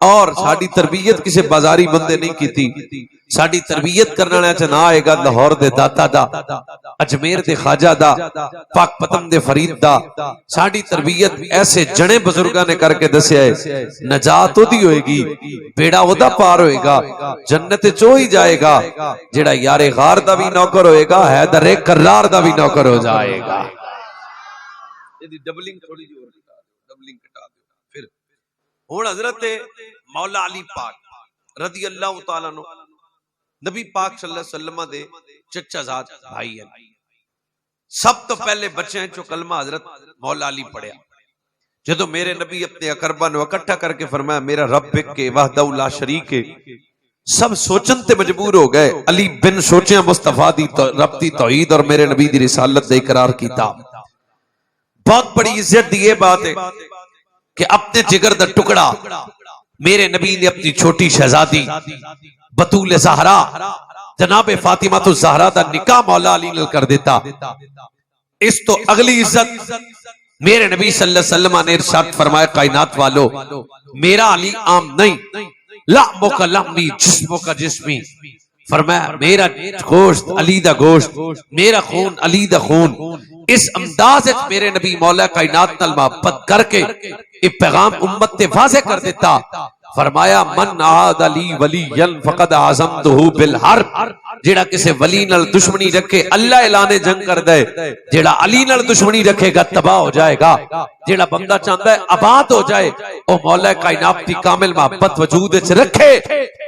और साड़ी तरबियत किसी बाजारी बंदे नहीं की थी। साड़ी तरबियत करने वाले च ना आएगा लाहौर दे दाता दा, अजमेर दे ख्वाजा दा, पाक पतम दे फरीद दा। साड़ी तरबियत ऐसे जने बुजुर्गां ने करके दसिया है, नजात ओदी होएगी, बेड़ा ओदा पार होएगा, जन्नत च ही जाएगा जेड़ा यारे गार दा भी नौकर होएगा, हैदर कर्रार दा भी नौकर हो जाएगा। डबलिंग थोड़ी जी और डबलिंग कटा दो। फिर हुण हजरत मौला अली पाक रज़ी अल्लाह तआला अन्हु नबी पाक सल्लल्लाहु अलैहि वसल्लम दे चचाजाद भाई हैं। सब तो पहले बच्चे चो कलमा हजरत मौला अली पढ़िया। जदों मेरे नबी अपने अकरबा नूं इकट्ठा करके फरमाया मेरा रब एक के वहदहु ला शरीक है, सब सोचन ते मजबूर हो गए। अली बिन सोचिया मुस्तफा दी रब दी तौहीद और मेरे नबी दी रिसालत दे इकरार कीता। बहुत बड़ी इज्जत दी ये बात है कि अपने जिगर दा टुकड़ा मेरे नबी ने अपनी छोटी शहजादी बतूल ज़हरा जनाब फातिमा तो ज़हरा दा निकाह मौला अली नाल कर दिता। इस तो अगली इज्जत मेरे नबी सल्लल्लाहु अलैहि वसल्लम ने इरशाद फरमाया, कायनात वालों मेरा अली आम नहीं, लहमो का लहमी जिस्मो का जिस्मी। फरमाया मेरा गोश्त अली दा गोश्त, मेरा खून अली दा खून। इस अंदाज मेरे नबी मौला कायनात नाल मोहब्बत करके एक पैगाम उम्मत ते वाज़े कर देता। फरमाया मन आद अली वलियन फकद आज़मतहु बिल हर्ब। जेड़ा किसी वली नाल दुश्मनी रखे अल्लाह ऐलाने जंग कर दे, जेड़ा अली नाल दुश्मनी रखेगा तबाह हो जाएगा। जेड़ा बंदा चाहता है आबाद हो जाए ओ मौला कायनात दी कामिल मोहब्बत वजूद विच रखे।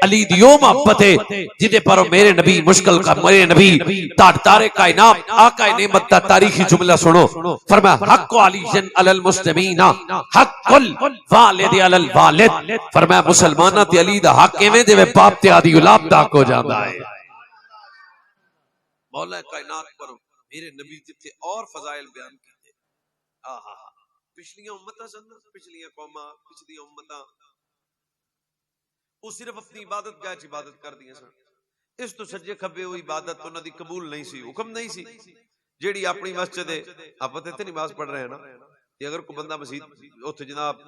अली दी ओ मोहब्बत है जिदे पर मेरे नबी मुश्किल का मेरे नबी तारे कायनात आका नेमत दा तारीखी जुमला सुनो। फरमाया हक अली जन अलल मुस्लिमीना हक्कुल वालिद अलल वालिद। फरमाया मुसलमाना ते अली दा हक एवें जिवें बाप ते आदी औलाद दा हक हो जांदा है। मौला कायनात पर मेरे नबी जिथे और फजाइल बयान कीते। आहा पिछलियां उम्मतां सन, पिछलियां कौमां पिछलियां उम्मतां वो सिर्फ अपनी इबादत गाह च इबादत कर दियां सन। इस तो सज्जे खब्बे वो इबादत उन्हां दी कबूल नहीं सी, हुक्म नहीं सी। जेड़ी अपनी मस्जिद है आप इत्थे नमाज पढ़ रहे हैं ना, ते अगर कोई बंदा मस्जिद उत्थे जनाब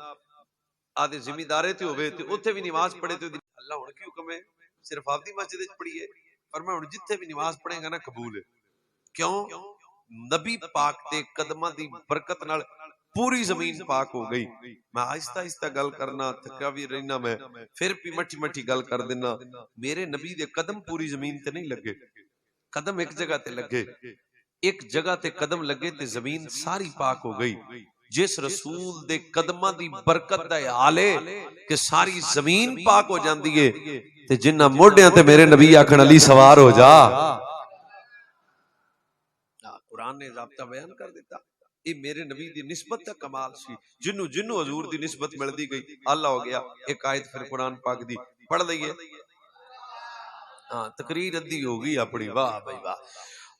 आदे जिम्मेदारे ते होवे ते उत्थे भी नमाज पढ़े ते अल्लाह हुण की हुक्म है सिर्फ आपदी मस्जिद विच पढ़िए, पर मैं हुण जिथे भी नमाज पढ़ेगा ना कबूल है। क्यों? नबी पाक दे कदमां दी बरकत नाल पूरी जमीन पाक हो गई। मैं आहिस्ता आहिस्ता गल करना थका भी रहना, मैं फिर भी मठी मठी गल कर देना। मेरे नबी दे कदम पूरी जमीन ते नहीं लगे, कदम एक जगह ते लगे। एक जगह ते कदम लगे ते जमीन सारी पाक हो गई। जिस रसूल दे कदमां दी बरकत दा हाल है कि सारी जमीन पाक हो जाती है, ते जिन्ना मोढियां ते मेरे नबी आखण अली सवार हो जा। कुरान ने ज़ाब्ता बयान कर दिता। ये मेरे नबी दी निस्बत दा कमाल सी। जिन्नू जिन्नू हजूर दी निस्बत मिलदी गई अल्लाह हो गया। एक आयत फिर कुरान पाक दी पढ़ लईए। हां तकरीर अद्धी हो गई अपनी। वाह भाई वाह।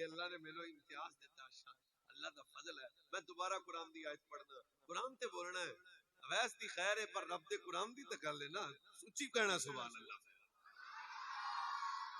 अल्लाह ने मेरे इम्तियाज दिता, अल्लाह दा फजल है। मैं दोबारा कुरान दी आयत पढ़ना, कुरान ते बोलना है। अवैस दी खैर है पर रब दे कुरान दी ते गल है ना, सच्ची कहना सुभान अल्लाह।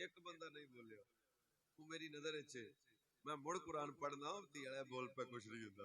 एक बंदा नहीं बोलिया तू मेरी नजर च मैं मुड़ कुरान पढ़ना धी वाला बोल पे कुछ नहीं होता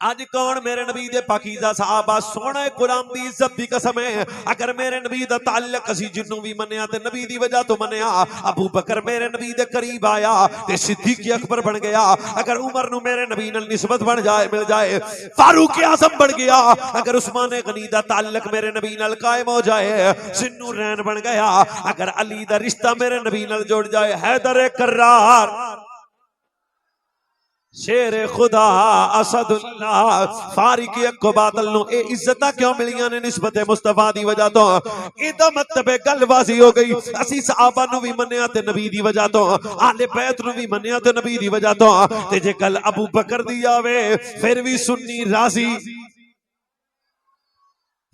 आज कौन मेरे नबी दे पाकीज़ा सहाबा सोने कुरान दी इज्जत दी कसम है अगर मेरे नबी दा ताल्लुक असी जिन्नू भी मन्निया ते नबी दी वजह तो मन्निया अबू बकर मेरे नबी दे करीब आया ते सिद्दीक अकबर बन गया अगर उमर नु मेरे नबी नाल निस्बत बन जाए मिल जाए फारूक आज़म बन गया अगर उस्मान गनी दा ताल्लुक मेरे नबी नाल कायम हो जाए सिन्नू रैन बन गया अगर अली दा रिश्ता मेरे नबी नाल जुड़ जाए हैदर कर्रार शेर खुदा असदुल्लाह फारिक को बादल नु ए इज्जत क्यों मिलियां ने निस्बत मुस्तफा दी वजह तो इदा मतलब गलबाजी हो गई असी सहाबा नु भी मन्निया ते नबी दी वजह तो आले बैत नु भी मन्निया ते नबी दी वजह तो ते जे गल अबू बकर दी आवे फिर भी सुन्नी राजी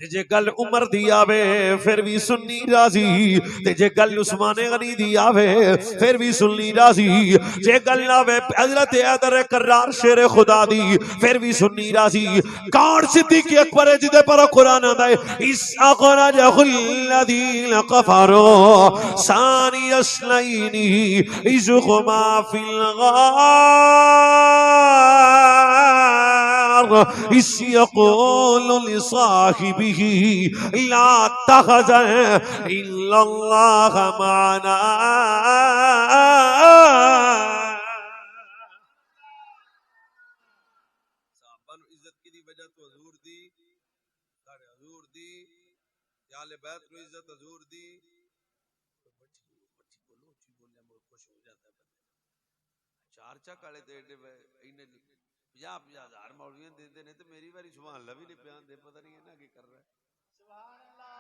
ते जे गल उमर दी आवे फिर भी सुन्नी राजी ते जे गल उस्मान गनी दी आवे फिर भी सुन्नी राजी जे गल आवे हजरत हैदर कर्रार शेर खुदा दी फिर भी सुन्नी राजी कौन सिद्दीक अकबर है जिदे पर कुरान आंदा है इस अखरजहुल लदीन कफरो सानी अस्लैनी इज़हुमा फिल गार इस यक़ूल लिसाहिबिही ला तहज़न इल्लल्लाह माना साहबा नु इज्जत की दी वजह तो हजूर दी सारे हजूर दी आले बैत नु इज्जत हजूर दी खुश हो जाता है चार चा काले दे इन्हें 50,000 मौलवियां देते ने तो मेरी बारी सुभान अल्लाह भी नहीं बयान दे पता नहीं इन्हां की कर रहा है सुभान अल्लाह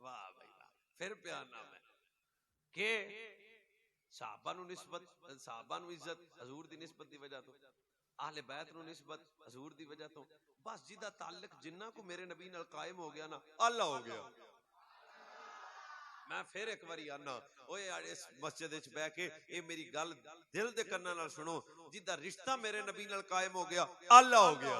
वाह भाई वाह फिर बयान नाम है के साहबा नु निस्बत साहबा नु इज्जत हजूर दी निस्बत दी वजह तो आहले बैत नु निस्बत हजूर दी वजह तो बस जिदा ताल्लुक जिन्ना को मेरे नबी नाल कायम हो गया ना अल्लाह हो गया मैं फिर एक बारी आना ओए इस मस्जिद विच बैठ के ये मेरी गल दिल दे कन्नां नाल सुनो जिदा रिश्ता मेरे नबी नाल कायम हो गया अल्लाह हो गया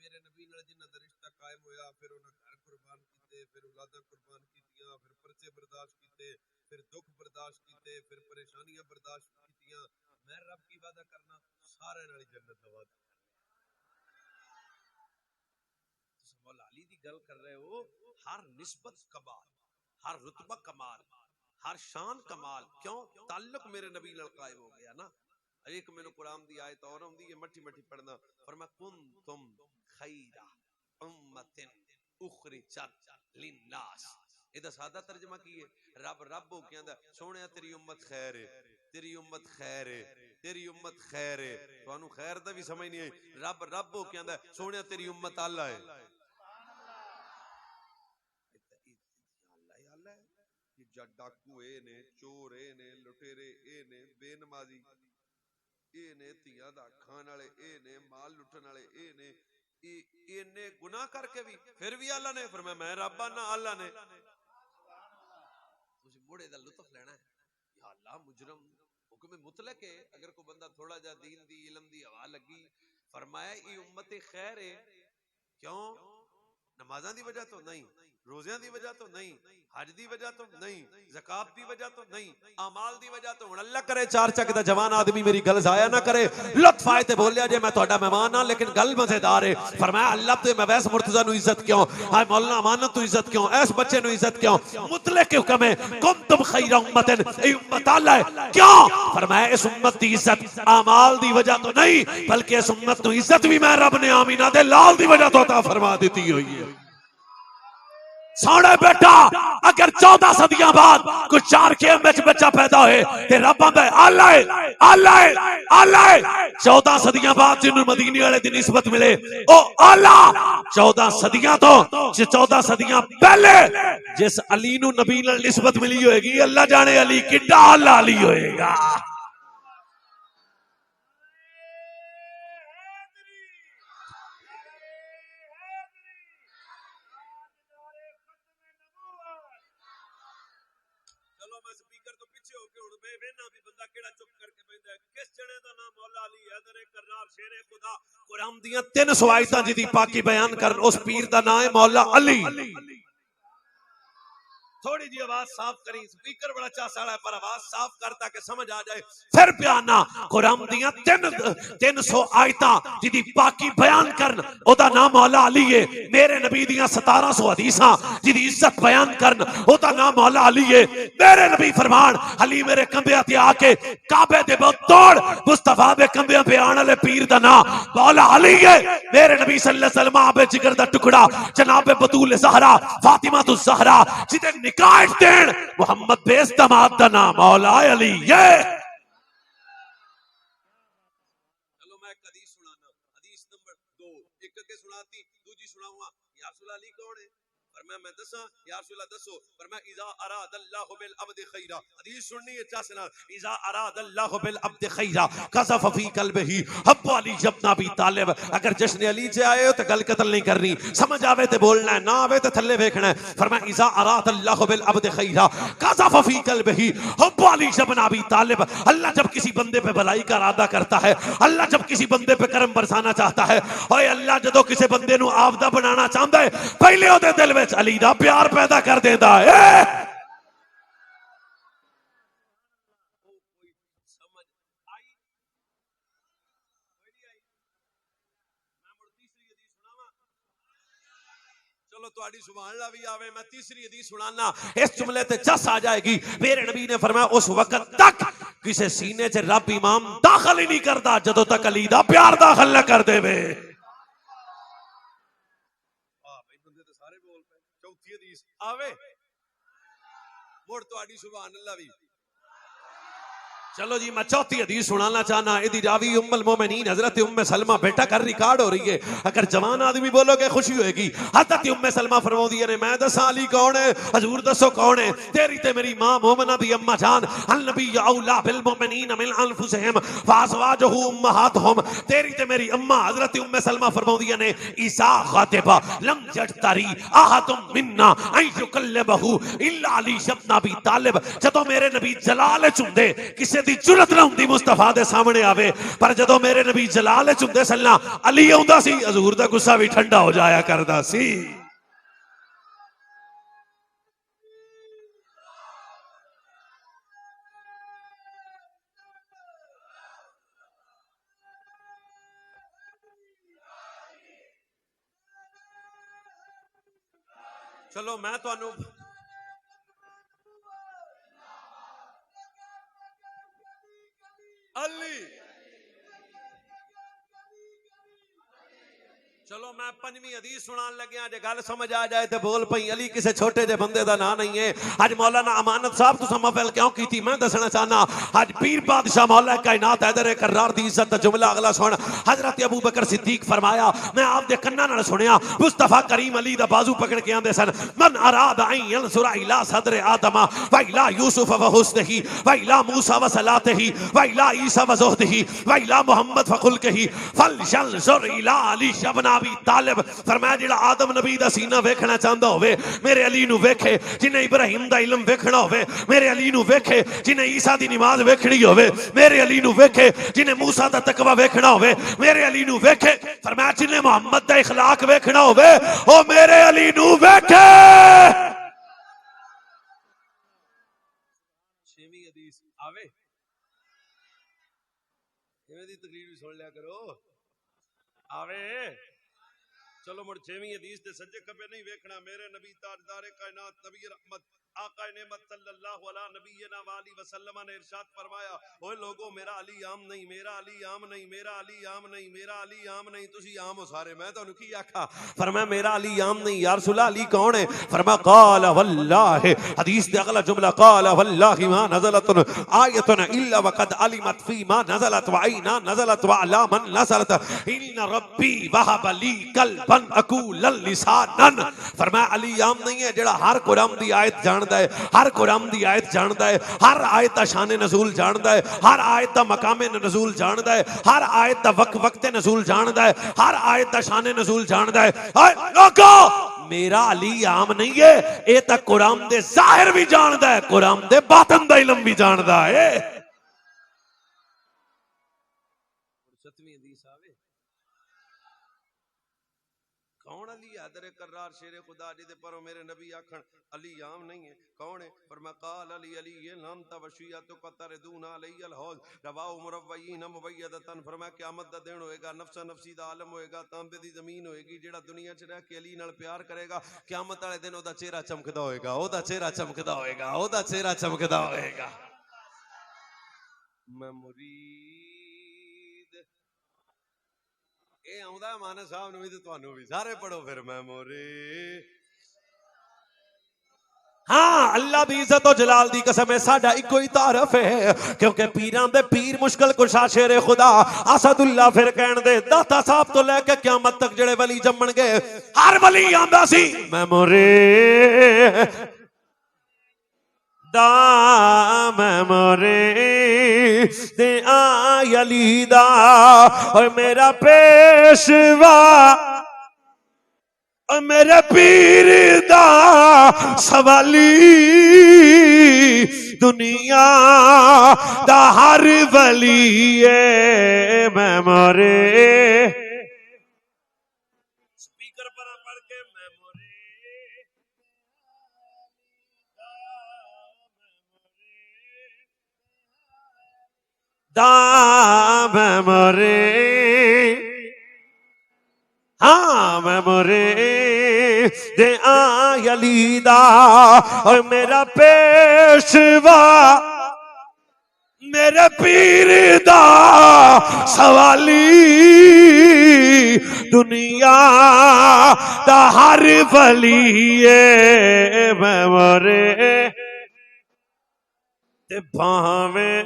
मेरे नबी नाल जिन्ना दा रिश्ता कायम होया फिर उन्हां घर कुर्बान कीते फिर औलादां कुर्बान कीतियां फिर परचे बर्दाश्त कीते फिर दुख बर्दाश्त कीते फिर परेशानियां बर्दाश्त कीतियां मैं रब की वादा करना सारे नाल जन्नत दा वादा तुम मौला अली दी गल कर रहे हो हर निस्बत कमाल हर रुतबा कमाल हर शान कमाल क्यों ताल्लुक मेरे नबी नाल कायम हो गया ना एक मैंने कुरान दी आयत और आउंदी है मट्ठी मट्ठी पढ़ना फरमा कुंतुम खैरा उम्मतिन उखरिजत लिन्नास इहदा सादा तर्जुमा की है रब रब हो कहंदा सोहणिया तेरी उम्मत खैर है तेरी उम्मत खैर है तेरी उम्मत खैर है तुहानू खैर दा भी समझ नहीं आई रब रब हो कहंदा सोहणिया तेरी उम्मत अल्लाह है डाकू ए ने चोर ए ने लुटेरे ए ने बेनमाजी ए ने तियां दा खान वाले ए ने माल लुटन वाले ए ने इन्ने गुनाह करके भी फिर भी अल्लाह ने फरमाया मैं रब ना अल्लाह ने तुसी मुड़े दा लुत्फ लेना है या अल्लाह मुजरम हुक्म मुतलक है अगर कोई बंदा थोड़ा जा दीन दी इल्म दी हवा लगी फरमाया ये उम्मत खैर है क्यों नमाज़ां दी वजह तो नहीं रोज़ियां दी वजह तो नहीं हज दी वजह तो नहीं ज़कात दी वजह तो नहीं अमाल दी वजह तो हुण अल्लाह करे चार चक दा जवान आदमी मेरी गल जाया ना करे लुत्फ आए ते बोलिया जे मैं तुहाडा मेहमान हां लेकिन गल मजेदार है फरमाया अल्लाह ते मैं वैस मुर्तजा नु इज्जत क्यों हाय मौलाना अमानत नु इज्जत क्यों ऐस बच्चे नु इज्जत क्यों मुतलक के हुक्म है कुंतुम खैरा उम्मतिन ए उम्मत अल्लाह है क्यों फरमाया इस उम्मत दी इज्जत अमाल दी वजह तो नहीं बल्कि इस उम्मत नु इज्जत भी मैं रब ने आमीना दे लाल दी वजह तो अता फरमा देती हुई है सोने बेटा अगर 14 सदियां बाद कुछ 4 केम में बच्चा पैदा होए ते रब आंदा अल्लाह अल्लाह अल्लाह 14 सदियां बाद जिन्हों मदीने वाले दी निस्बत मिले ओ अल्लाह 14 सदियां तो 14 सदियां पहले जिस अली नु नबी नाल निस्बत मिली होएगी अल्लाह जाने अली किड्डा अल्लाह अली होएगा। चलो मैं स्पीकर तो पीछे होके हुण मैं वेना भी बंदा केड़ा चुप करके बैठा है किस जने दा नाम मौला अली हैदर कर्रार शेरे खुदा कुरान दियां 300 आयतां जिदी पाकी बयान करन उस पीर दा नाम है मौला अली। थोड़ी जी आवाज साफ करी स्पीकर बड़ा चासा है पर आवाज साफ कर ताकि समझ आ जाए फिर बयाना कुरान दियां 300 आयतां जिदी पाकी बयान करन ओदा नाम मौला अली है। मेरे नबी दियां 1700 हदीसां जिदी इज्जत बयान करन ओदा नाम मौला अली है। मेरे नबी फरमान अली मेरे कंबियां ते आके काबे दे बहुत तोड़ मुस्तफा दे कंबियां पे आने वाले पीर दा नाम मौला अली है। मेरे नबी सल्लल्लाहु अलैहि वसल्लम आबे जिगर दा टुकड़ा जनाब बतूल ज़हरा फातिमा तुज ज़हरा जिदे निकाह देन मोहम्मद बेस दमाद दा नाम मौला अली है। चलो मैं एक हदीस सुनाना हदीस नंबर 2 एक के सुनाती दूजी सुनाऊंगा या रसूल अली कौन है मैं दसा या रसूल अल्लाह दसो मैं इज़ा अरादल्लाहु बिल अब्द खैरा हदीस सुननी है चासना इज़ा अरादल्लाहु बिल अब्द खैरा कज़फ़ फी क़ल्बिही हब्ब अली इब्न अबी तालिब। अगर जश्न अली से आए हो तो गल कतल नहीं करनी समझ आवे तो बोलना है ना आवे तो थल्ले देखना है। फरमाया इज़ा अरादल्लाहु बिल अब्द खैरा कज़फ़ फी क़ल्बिही हब्ब अली इब्न अबी तालिब। अल्लाह जब किसी बंदे पे भलाई का इरादा करता है अल्लाह जब किसी बंदे पे करम बरसाना चाहता है और अल्लाह जदों किसी बंदे नू आपदा बनाना चाहता है पहले ओदे दिल विच अली दा प्यार पैदा कर देता है। चलो तुहाडी सुभान अल्लाह भी आवे मैं तीसरी हदीस सुनाना इस जुमले ते जस आ जाएगी। मेरे नबी ने फरमाया उस वक्त तक किसी सीने च रब इमाम दाखिल ही नहीं करता जदों तक अली दा प्यार दाखिल न कर देवे। चौथी हदीस आवे मुड़ तुहाडी सुभान अल्लाह भी। चलो जी मैं चौथी हदीस सुनाना चाहना इदी रावी उम्मुल मोमिनीन हजरत उम्मे सलमा बेटा कर रिकॉर्ड हो रही है अगर जवान आदमी बोलोगे खुशी होगी। हजरत उम्मे सलमा फरमाती है मैं दसा अली कौन है हजूर दसो कौन है तेरी ते मेरी मां मोमिना दी अम्मा जान अल नबी औला बिल मोमिनीन मिन अनफुसिहिम फाज़वाजुहु उम्महातुहुम। तेरी ते मेरी अम्मा हजरत उम्मे सलमा फरमाती है ईसा गातिबा लम यजतरी अहदुम मिन्ना अन युकल्लिबहु इल्ला अली इब्न अबी तालिब। जदों मेरे नबी जलाल चुंदे किसी दी जुरत ना हुंदी मुस्तफा दे सामने आवे पर जदों मेरे नबी जलाल चुंदे सल्ला अली आउंदा सी हजूर दा गुस्सा भी ठंडा हो जाया करदा सी। चलो मैं तुहानू अली चलो मैं पंजवीं हदीस सुनान लग्या जे गल समझ आ जाए तो बोल पई अली किसी छोटे जे बंदे दा ना नहीं है। अज मौलाना अमानत साहब तुसां महफिल क्यों की मैं दसना चाहना अज पीर बादशाह मौला कायनात हैदर कर्रार दी इज्जत दा जुमला अगला सुन। हजरत अबू बकर सिद्दीक फरमाया मैं आप दे कन्ना नाल सुनिया मुस्तफा करीम अली दा बाजू पकड़ के आंदे सन मन अराद अन यंसुरा इला सदर आदम व इला यूसुफ व हुस्नही व इला मूसा व सलातही व इला ईसा व ज़ुहदही व इला मुहम्मद व खुल्कही फलयंसुर इला अली इब्न अबी तालिब। फरमाया जिहड़ा आदम नबी दा सीना वेखना चाहता होवे मेरे अली नू वेखे जिन्हें इब्राहिम दा इल्म वेखना होवे मेरे अली नू वेखे जिन्हें ईसा दी नमाज वेखनी होवे मेरे अली नू वेखे जिन्हें मूसा दा तकवा वेखना होवे मेरे अली नू वेखे। फरमाया जिन्हें मोहम्मद दा इखलाक वेखना होवे ओ मेरे अली नू वेखे। छेवीं हदीस आवे इवें दी तकरीर भी सुन लिया करो आवे। चलो मुड़ छेवीं हदीस दे सज्जे खब्बे नहीं वेखना मेरे नबी ताजदारे कायनात नबी रहमत आका नेमत सल्लल्लाहु अलैहि नबीना वाली वसल्लम ने इरशाद फरमाया, ओए लोगों मेरा अली आम नहीं, मेरा अली आम नहीं, मेरा अली आम नहीं, मेरा अली आम नहीं, तुसी आम हो सारे, मैं तुहानू की आखा। फरमाया मेरा अली आम नहीं। या रसूल अल्लाह अली कौन है? फरमाया क़ाल वल्लाहि, हदीस दे अगला जुमला क़ाल वल्लाहि मा नज़लत आयतुन इल्ला वक़द अलिमत फी मा नज़लत व ऐना नज़लत व अला मन नज़लत इन्न रब्बी वहब ली कल्बन अकूलन लिसानन। फरमाया अली आम नहीं है जेड़ा हर कुरान दी आयत जानदा है, हर कुरान दी आयत जानदा है, हर आयत दा शान नज़ूल जानदा है, हर आयत दा मकाम नज़ूल जानदा है, हर आयत दा वक्त नज़ूल जानदा है, हर आयत दा शान नज़ूल जानदा है। हाय लोगो मेरा अली आम नहीं है, ये तो कुरान दे ज़ाहिर भी जानदा है, कुरान दे बातिन दा इल्म भी जानदा है। कौन अली है? दरे करार शेरे खुदा जिदे परो मेरे नबी आखन अली आम नहीं है। कौन है? फरमाया अली अली ये नाम तवशिया तो कतरदून अलैल हौज रवाउ मुरव्वयीन मुबय्यदतन। फरमाया क़यामत दा दिन होएगा, नफ्सा नफसी दा आलम होएगा, तांबे दी जमीन होएगी, जेड़ा दुनिया च रह के अली नाल प्यार करेगा क़यामत वाले दिन ओदा चेहरा चमकदा होएगा, ओदा चेहरा चमकदा होएगा, ओदा चेहरा चमकदा होएगा। मैं मुरीद ए आउंदा माने साहब नु भी ते तुहानू भी सारे पढ़ो फिर मैं मुरीद। हाँ अल्लाह दी इज्जत और जलाल दी कसम है साडा इको ही तारफ है, क्योंकि पीरां दे पीर मुश्किल कुशा शेरे खुदा असदुल्ला फिर कहण दे दाता साहब तो लेके क़यामत तक जेड़े वली जम्मण गए हर वली आंदा सी मैं मुरीद दा, मैं मुरीद ते अली दा, और मेरा पेशवा और मेरे पीर दा सवाली दुनिया दा हर वली है मैं मोरे। स्पीकर पर पढ़ के मैं मोरे दा, मैं मोरे हाँ मैं मोरे दे अली दा, और मेरा पेशवा मेरे पीर दा सवाली दुनिया दा हर वली है मैं मोरे। ते भावें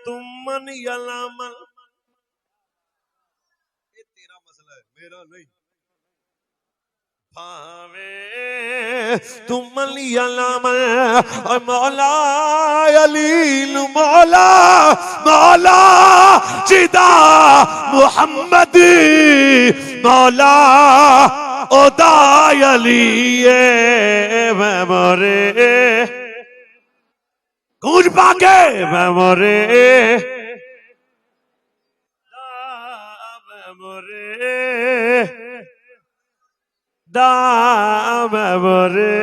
तुम मन यला मन, मेरा नहीं, भावे तुम लिया नाम और मौला अली मौला मौला चिदा मुहम्मद मौला ओदा अली मैं मोरे गूंज पाके मैं मोरे दा मैं मोरे।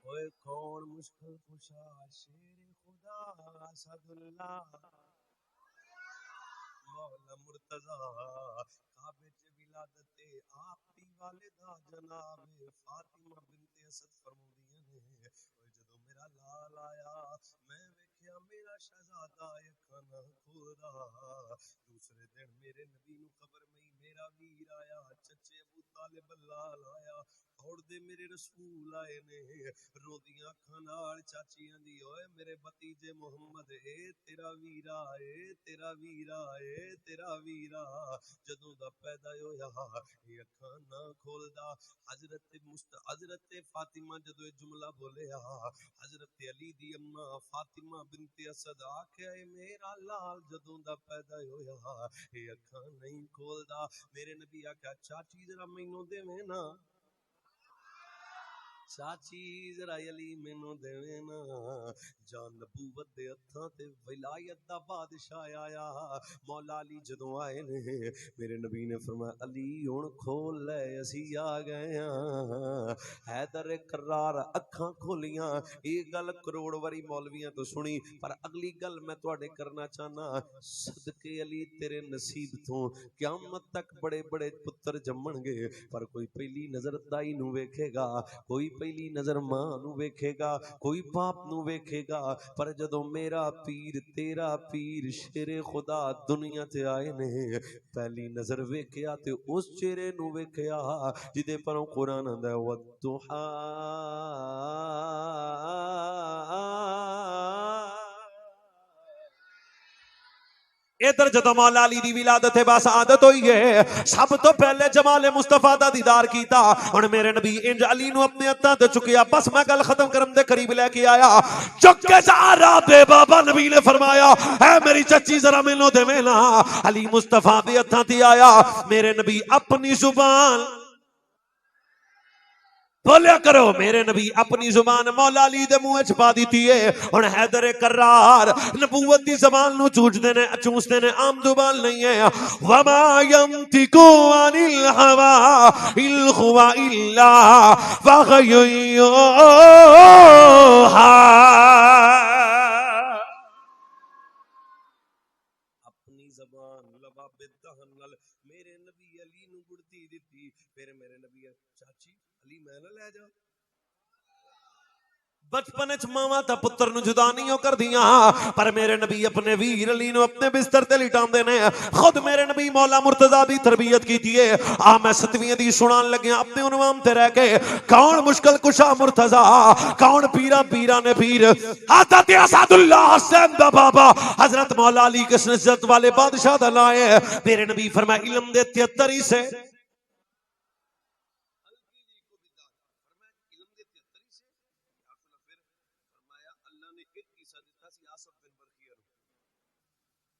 ओए कौन मुश्किल कुशा शेर खुदा असदुल्ला मौला मुर्तजा काबे च विलादते आप दी वालिदा जनाब फातिमा बिनते असद फरमांदियां ने ओए जदों मेरा लाल आया मैं वेख्या मेरा शहजादा अखां ना खोलदा। दूसरे दिन मेरे नबी नु खबर में मेरा वीर आया, चचे अबू तालिब लाल आया, दौड़दे मेरे रसूल आए ने रोदियां अखां नाल चाचियां दी ओए मेरे भतीजे मुहम्मद ए तेरा वीरा ए तेरा वीरा ए तेरा वीरा। जदों दा पैदा होया ये अखां ना खोलदा। हजरत फातिमा जदों ये जुमला बोलिया हजरत अली दी अम्मा फातिमा बिनते असद आख्या मेरा लाल जदों दा पैदा होया ये अखां नहीं खोलदा। मेरे नबी आख्या चाची जरा मैनू देवे ना, चाची जरा अली मैनू देवे ना, जान नबूवत दे हत्थां ते विलायत दा बादशाह आया। मौला अली जदों आए ने मेरे नबी ने फरमाया अली हुण खोल ले असी आ गए हां। हैदर करार अखां खोलियां। एक गल करोड़ वारी मौलवियां तो सुनी, पर अगली गल मैं तुहाडे करना चाहना, सदके अली तेरे नसीब तो क़यामत तक बड़े बड़े पुत्र जम्मणगे, पर कोई पहली नजर दाई नू वेखेगा, कोई पहली नजर मां नू वेखेगा, कोई बाप नू वेखेगा। पर जदों मेरा पीर तेरा पीर शेरे खुदा दुनिया ते आए ने, पहली नजर वेख्या ते उस चेहरे नू वेख्या जिदे परों कुरान आंदा है वद्दुहा इधर जदों मौला अली दी विलादत है बस आदत हुई है, सब तो पहले जमाले मुस्तफा दा दीदार कीता। हुण मेरे नबी इंज अली नू अपने हत्थां ते चुकिया, बस मैं गल खत्म करन दे करीब लेके आया। चुक के जा दे बाबा नबी ने फरमाया है मेरी चची जरा मैनू देवे ना। अली मुस्तफा दे हत्थां ते आया, मेरे नबी अपनी जुबान बोलिया करो, मेरे नबी अपनी जुबान मौला अली दे मुंह च पा दी है। हुण हैदर करार नबूवत दी ज़बान नू चूसदे ने, आम जुबान नहीं है। वमा यंतिकु अनिल हवा इल हुवा इल्ला वहयुहा। अपनी ज़बान लबाबे दहन नाल मेरे नबी अली नू गुड़ती दिती। फिर मेरे नबी चाची अली मैं ना ले जा। बचपन च मावां तां पुत्र नू जुदा नहीं कर दियां, पर मेरे नबी अपने वीर अली नू अपने बिस्तर ते लिटांदे ने। खुद मेरे नबी मौला मुर्तजा दी तरबियत कीती है। आ मैं 7वीं दी सुनान लग्या अपने उन्वान ते रह के, कौन मुश्किल कुशा मुर्तजा, कौन पीरा पीरा ने पीर। हज़रत असदुल्लाह हुसैन दा बाबा हजरत मौला अली किस इज्जत वाले बादशाह दा नाम है। मेरे नबी फरमाया इल्म दे 73 हिस्से,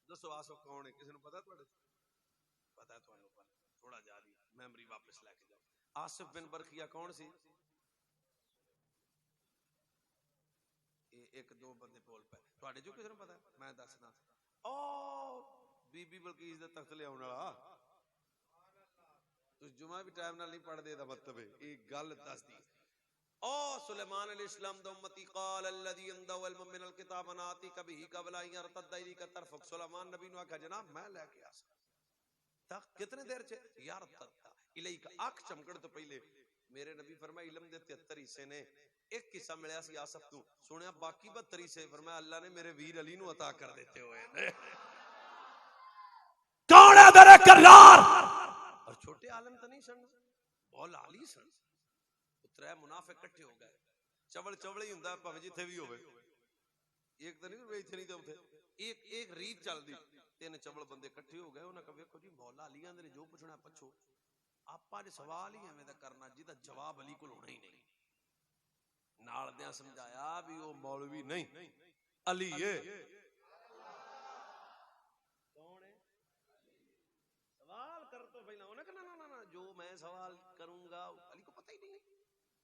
दसो आसफ कौन है, किसी ने पता तुहाडे? पता है तुहानू, पर थोड़ा जा दी मेमोरी वापस लेके जाओ। आसिफ बिन बरखिया कौन सी? एक दो बंदे बोल पाए, तुहाडे जो किसी ने पता है? मैं दसना ओ बीबी बलकीस दे तख्त ले आउण वाला। तुस जुमा भी टाइम नाल नहीं पढ़दे, दा मतलब है एक गल दस दी। ओ सुलेमान अलैहिस्सलाम दा उम्मती काल अल्लज़ी इंदहु इल्म मिनल किताब अनाती कभी कबला यरतद इलैका तरफक। सुलेमान नबी नु आखा जनाब मैं लेके आ तक कितने देर च यार तक इलैका आंख चमकण तो पहले। मेरे नबी फरमाया इल्म दे 73 हिस्से ने, एक हिस्सा मिलया सी आसफ तू, सुनिया बाकी 72 हिस्से फरमाया अल्लाह ने मेरे वीर अली नु अता कर देते हुए ने। कौन है दर करार? और छोटे आलम तो नहीं सन, मौला अली सन। त्रै मुनाफिक इकट्ठे हो गए, चवल चवल ही हुंदा भावें जिथे भी होवे, एक तो नहीं इत्थे नहीं तो उथे। एक एक रीत चलदी, 3 चवल बंदे इकट्ठे हो गए, उन्हें कहा वेखो जी मौला अली आंदे ने जो पुछना पुछो, आपां दे सवाल ही एवें दा करना जिहदा जवाब अली कोल होना ही नहीं। नाल दियां समझाया भी वो मौलवी नहीं अली है। कौन है? सवाल कर तो पहला उन्हें कहा ना ना ना जो मैं सवाल करूंगा अली को पता ही नहीं,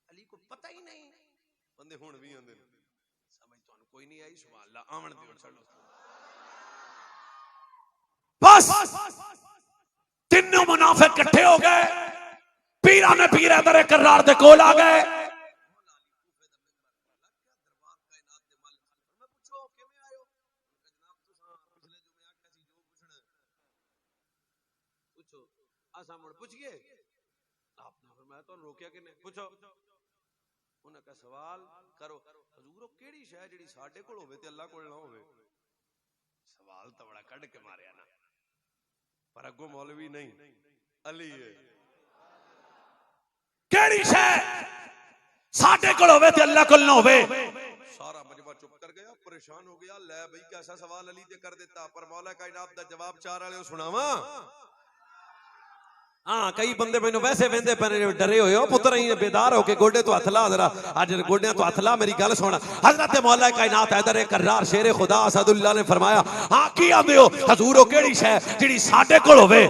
अली को पता ही नहीं। बंदे हुण भी आंदे समझ तुहानू कोई नहीं आई, सुभान अल्लाह आवन दिओ चलो। बस तीनों मुनाफिक इकट्ठे हो गए, पीरा ने पीरा दरे करार दे कोल आ गए। पूछिए आपने फरमाया तो रोकिया कि नहीं, पूछो। उन्हें कहा सवाल करो। हजूरो केड़ी शै जेड़ी साडे कोल होवे ते अल्लाह कोल ना होवे? सवाल तो बड़ा कढ के मारिया ना, पर अगो मौलवी नहीं अली है। केड़ी शै साडे कोल होवे ते अल्लाह कोल ना होवे? सारा मजमा चुप कर गया, परेशान हो गया। ले भाई कैसा सवाल अली ते कर देता, पर मौला कायनात दा जवाब चार वाले सुनावा। हाँ कई बंदे मैनू वैसे वेंदे पे डरे हुए हो पुत्र ही बेदार हो के गोडे तो हथ ला जरा आज गोडियां तो हथ ला मेरी गल सुन हजरत मौला कायनात हैदर कर्रार शेरे खुदा असदुल्लाह ने फरमाया हाँ की आंदे हो हजूर ओ केड़ी शै जिहड़ी साडे कोल होवे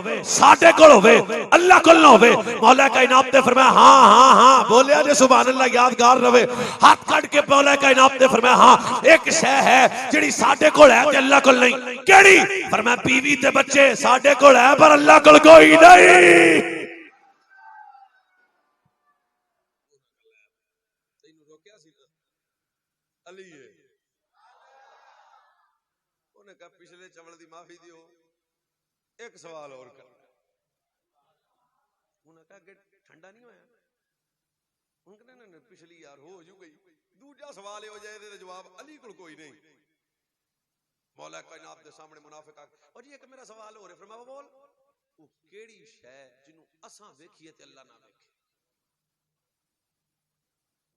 अल्लाह कोल ना होवे मौला कायनात ने फरमाया हाँ हाँ हाँ बोलिया जे सुभान अल्लाह यादगार रवे हाथ कट के मौला कायनात ने फरमाया हाँ एक शै है जिहड़ी साडे कोल है ते अल्लाह कोल नहीं केड़ी फरमाया बीवी ते बच्चे साडे कोल है पर अल्लाह कोल कोई नहीं पिछले चवल की माफी दियो एक सवाल और कर ठंडा नहीं होया उन्होंने पिछली यार हो जू गई दूजा सवाल हो जाए तो जवाब अली को कोई नहीं मौला कायनात के सामने मुनाफिक और जी एक मेरा सवाल हो रहा फिर मैं बोल वो केड़ी शै जिन्हों असां वेखिए ते अल्लाह ना वेखे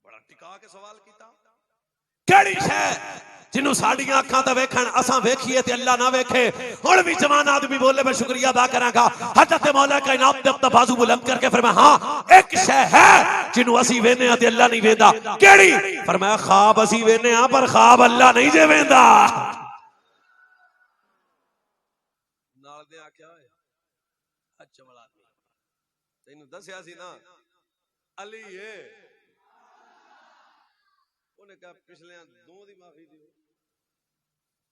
बड़ा टिका के सवाल कीता केड़ी शै जिन्हों साडियां अखां ते वेखण असां वेखिए ते अल्लाह ना वेखे हुण भी जवान आदमी बोले मैं शुक्रिया अदा करांगा हजरत मौला कायनात ने अपना बाजू बुलंद करके फरमाया हां एक शै है जिन्हों असीं वेने ते अल्लाह नहीं वेंदा केड़ी फरमाया ख्वाब असीं वेने आ पर ख्वाब अल्लाह नहीं जे वेंदा नाल दे आख्या होए अच्छा वाला तैनू दस्या सी ना अली है उन्हें कहा पिछले दो दी माफी दियो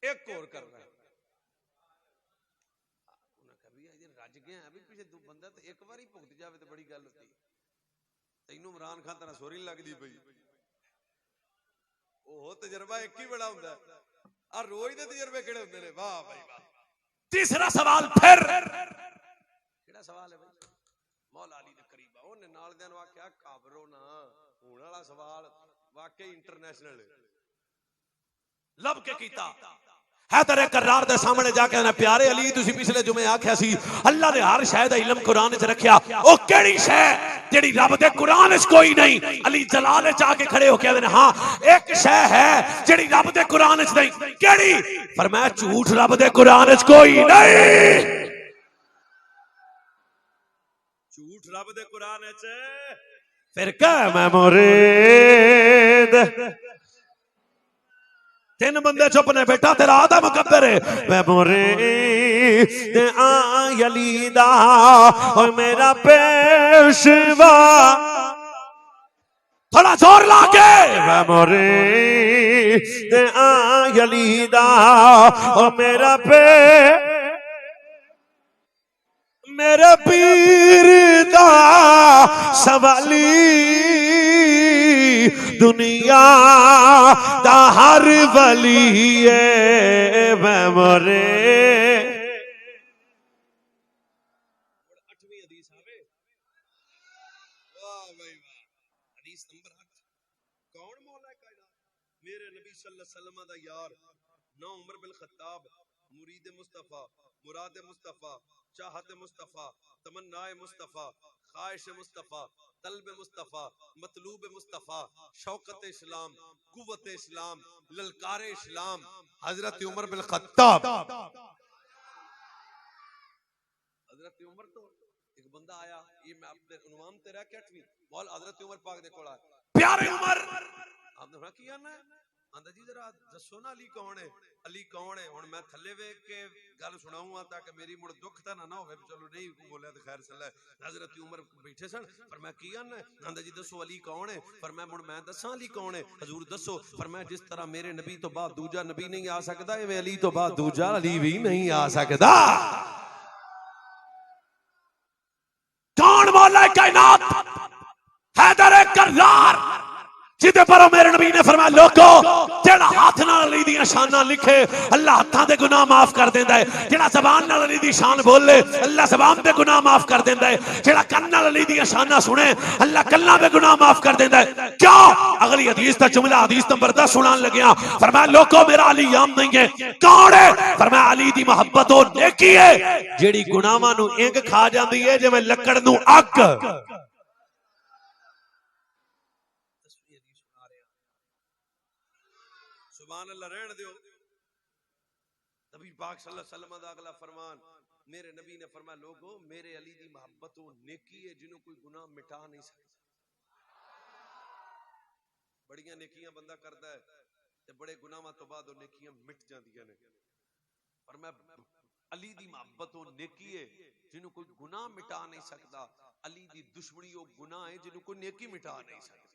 एक और करना है उन्हें कहा भी अजे रज गया है भी पीछे दो बंदा तो एक बार ही भुगत जावे तो बड़ी गल होती तैनू इमरान खान तेरा सोरी लगदी पई ओह तजर्बा एक ही बड़ा हुंदा आ रोज दे तजर्बे केड़े हुंदे ने वाह भाई वाह तीसरा सवाल फिर केड़ा सवाल है भाई मौला अली दे करीब ओने नाल दे नु आख्या घबरो ना हुण वाला सवाल वाकई इंटरनेशनल लब के कीता हैदर कर्रार दे सामने जाके ना प्यारे अली तुसी पिछले जुमे आख्या सी अल्लाह ने हर शै दा इल्म कुरान च रखया ओ केड़ी शै जेड़ी रब दे कुरान च कोई नहीं अली जलाल च आके खड़े होके कहंदे हां एक शै है जेड़ी रब दे कुरान च नहीं केड़ी फरमाया झूठ रब दे कुरान च कोई नहीं झूठ रब दे कुरान च फिर क्या मैं मुरीद तीन बंदे चुप ने बेटा तेरा आधा मुकद्दर है मैं मुरीद अली दा और मेरा पेशवा थोड़ा जोर लाके मैं मुरीद अली दा और मेरा मेरे पीर दा सवाली दुनिया दा हर वली है मैं मोरे 8वीं हदीस आवे वाह भाई वाह हदीस नंबर 8 कौन मौला कायनात मेरे नबी सल्लल्लाहु अलैहि वसल्लम दा यार ना उमर बिन खत्ताब मुरीद मुस्तफा मुराद मुस्तफा चाहत मुस्तफा तमन्नाए मुस्तफा ख्वाहिश मुस्तफा तलब मुस्तफा मतलूब मुस्तफा शौकत इस्लाम कुव्वत इस्लाम ललकार इस्लाम हजरत उमर बिन खत्ताब हजरत उमर तो एक बंदा आया ये मैं अपने उन्वान तेरा क्या ट्वीट मौल हजरत उमर पाक दे कोल आया प्यारे उमर आपने सुना किया ना आंदा जी जरा दसो ना अली कौन है हुन मैं थल्ले वेख के गल सुनाऊंगा ताकि मेरी मुड़ दुख ता ना होवे चलो नहीं बोले तो खैर सल्ला हजरत उमर बैठे सन पर मैं की आना आंदा जी दसो अली कौन है पर मैं मुड़ मैं दसां अली कौन है हजूर दसो पर मैं जिस तरह मेरे नबी तो बाद दूजा नबी नहीं आ सकदा एवें अली तो बाद दूजा अली भी नहीं आ सकदा कौन मौला कायनात हैदर कर्रार जिदे पर मेरे नबी ने फरमाया लोगो जेड़ा हाथ नाल अली दी शाना लिखे अल्लाह हाथां दे गुनाह माफ कर देंदा है जेड़ा ज़बान नाल अली दी शान बोले अल्लाह ज़बान दे गुनाह माफ कर देंदा है जेड़ा कान नाल अली दी शाना सुने अल्लाह कानां दे गुनाह माफ कर देंदा है क्या अगली हदीस दा जुमला हदीस नंबर 10 सुनान लग्या फरमाया लोगो मेरा अली आम नहीं है कौन है फरमाया अली दी मोहब्बत और नेकी है जेड़ी गुनाहां नू इंग खा जांदी है जिवें लकड़ नू अग सुभान अल्लाह रहन दियो नबी पाक सल्लल्लाहु अलैहि वसल्लम दा अगला फरमान मेरे नबी ने फरमाया लोगो मेरे अली दी मोहब्बत वो नेकी है जिन्हों कोई गुनाह मिटा नहीं सकता। बड़ियां नेकियां बंदा करता है ते बड़े गुनाहां तो बाद वो नेकियां मिट जांदियां ने। फरमाया अली दी मोहब्बत वो नेकी है जिन्हों कोई गुनाह मिटा नहीं सकता। अली दी दुश्मनी वो गुनाह है जिन्हों कोई नेकी मिटा नहीं सकती।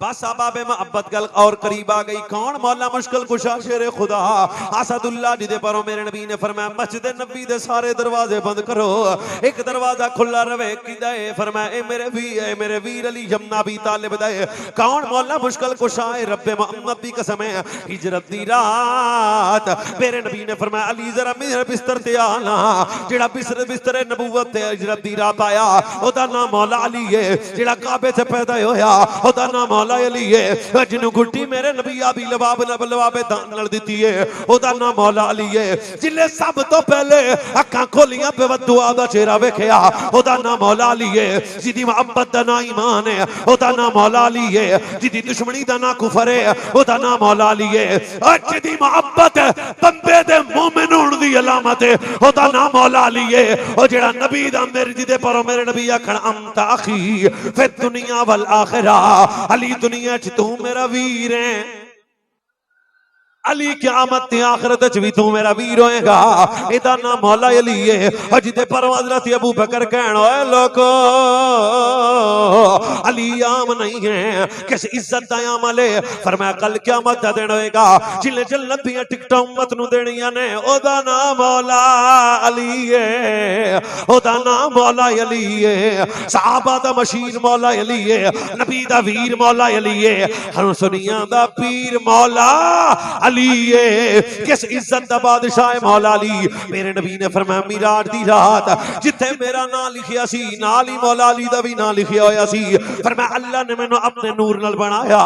बस अबाबे मोहब्बत गल और करीब आ गई। कौन? मौला मुश्किल कुशा शेर खुदा असदुल्लाह जिदे परों मेरे नबी ने फरमाया मस्जिद नबी दे सारे दरवाजे बंद करो, एक दरवाजा खुला रवे। किदा है? फरमाया ए मेरे वीर अली जमना अबी तालिब दा है। कौन? मौला मुश्किल कुशा है रब्बे मोहम्मद दी कसम है हिजरत दी रात मेरे नबी ने फरमाया अली जरा मेरे बिस्तर ते आना। जेड़ा बिस्तर नबूवत ते हिजरत दी रात आया ओदा नाम मौला अली है। जेड़ा काबे च पैदा होया ओदा नाम मौला अली है। जिन्हों गुट्टी मेरे नबी आबी लवाबे दान नाल दिती है ओदा नाम मौला अली है। जिन्हें सब तो पहले अखां खोलियां बेवदुआ दा चेहरा वेखिया ओदा नाम मौला अली है। जिदी मोहब्बत दा नाम ईमान है ओदा नाम मौला अली है। जिदी दुश्मनी दा नाम कुफर है ओदा नाम मौला अली है। और जिदी मोहब्बत बंदे दे मोमिन होण दी अलामत है ओदा नाम मौला अली है। और जेड़ा नबी दा मेरे जिदे परों मेरे नबी आखण अंता अखी फिर दुनिया वल आखिरा अली दुनिया च तू मेरा वीर है। अली क़यामत ते आखिरत च भी तू मेरा वीर होएगा। इदा नाम मौला अली है। और जिदे पर हज़रत अबू बकर कहण ओए लोको अली आम नहीं है किस इज्जत दा आमल है। फरमाया कल क़यामत दा दिन होएगा जिन्हें जन्नत दी टिकटां उम्मत नूं देणियां ने ओदा नाम मौला अली है। ओदा नाम मौला अली है। सहाबा दा मशीन मौला अली है। नबी दा वीर मौला अली है। हर सुनिया दा पीर मौला अली है। किस इज्जत दा बादशाह मौला अली। मेरे नबी ने फरमाया मिराज दी रात जिथे मेरा नाम लिखिया सी नाल ही मौला अली दा भी नाम लिखिया होया सी। फरमाया अल्लाह ने मैनू अपने नूर नाल बनाया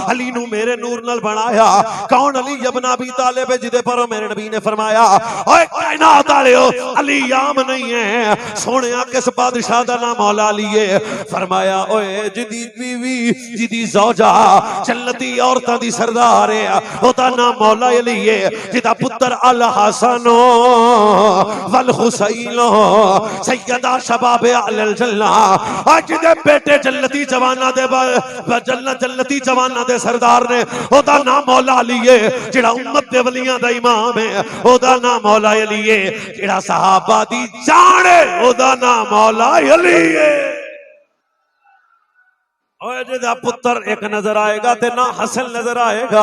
अली नू मेरे नूर नाल बनाया। कौन? अली इब्न अबी तालिब जिदे पर मेरे नबी ने फरमाया ओए कायनात वालेओ अली आम नहीं है। सोनिया किस बादशाह दा नाम मौला अली है। फरमाया ओए जिदी बीवी जिदी ज़ौजा जन्नती औरतां दी सरदार है ओदा नाम मौला अली है। जिदा पुत्र अल हसन वल हुसैन सैयदा शबाब अल जन्ना आज दे बेटे जन्नती जवाना दे जन्नती जवाना दे सरदार ने ओदा नाम मौला अली है। जेड़ा उम्मत दे वलियां दा इमाम है ओदा नाम मौला अली है। जेड़ा सहाबा दी जान है ओदा नाम मौला अली है। जिदा पुत्र एक नजर आएगा ते ना हसन नजर आएगा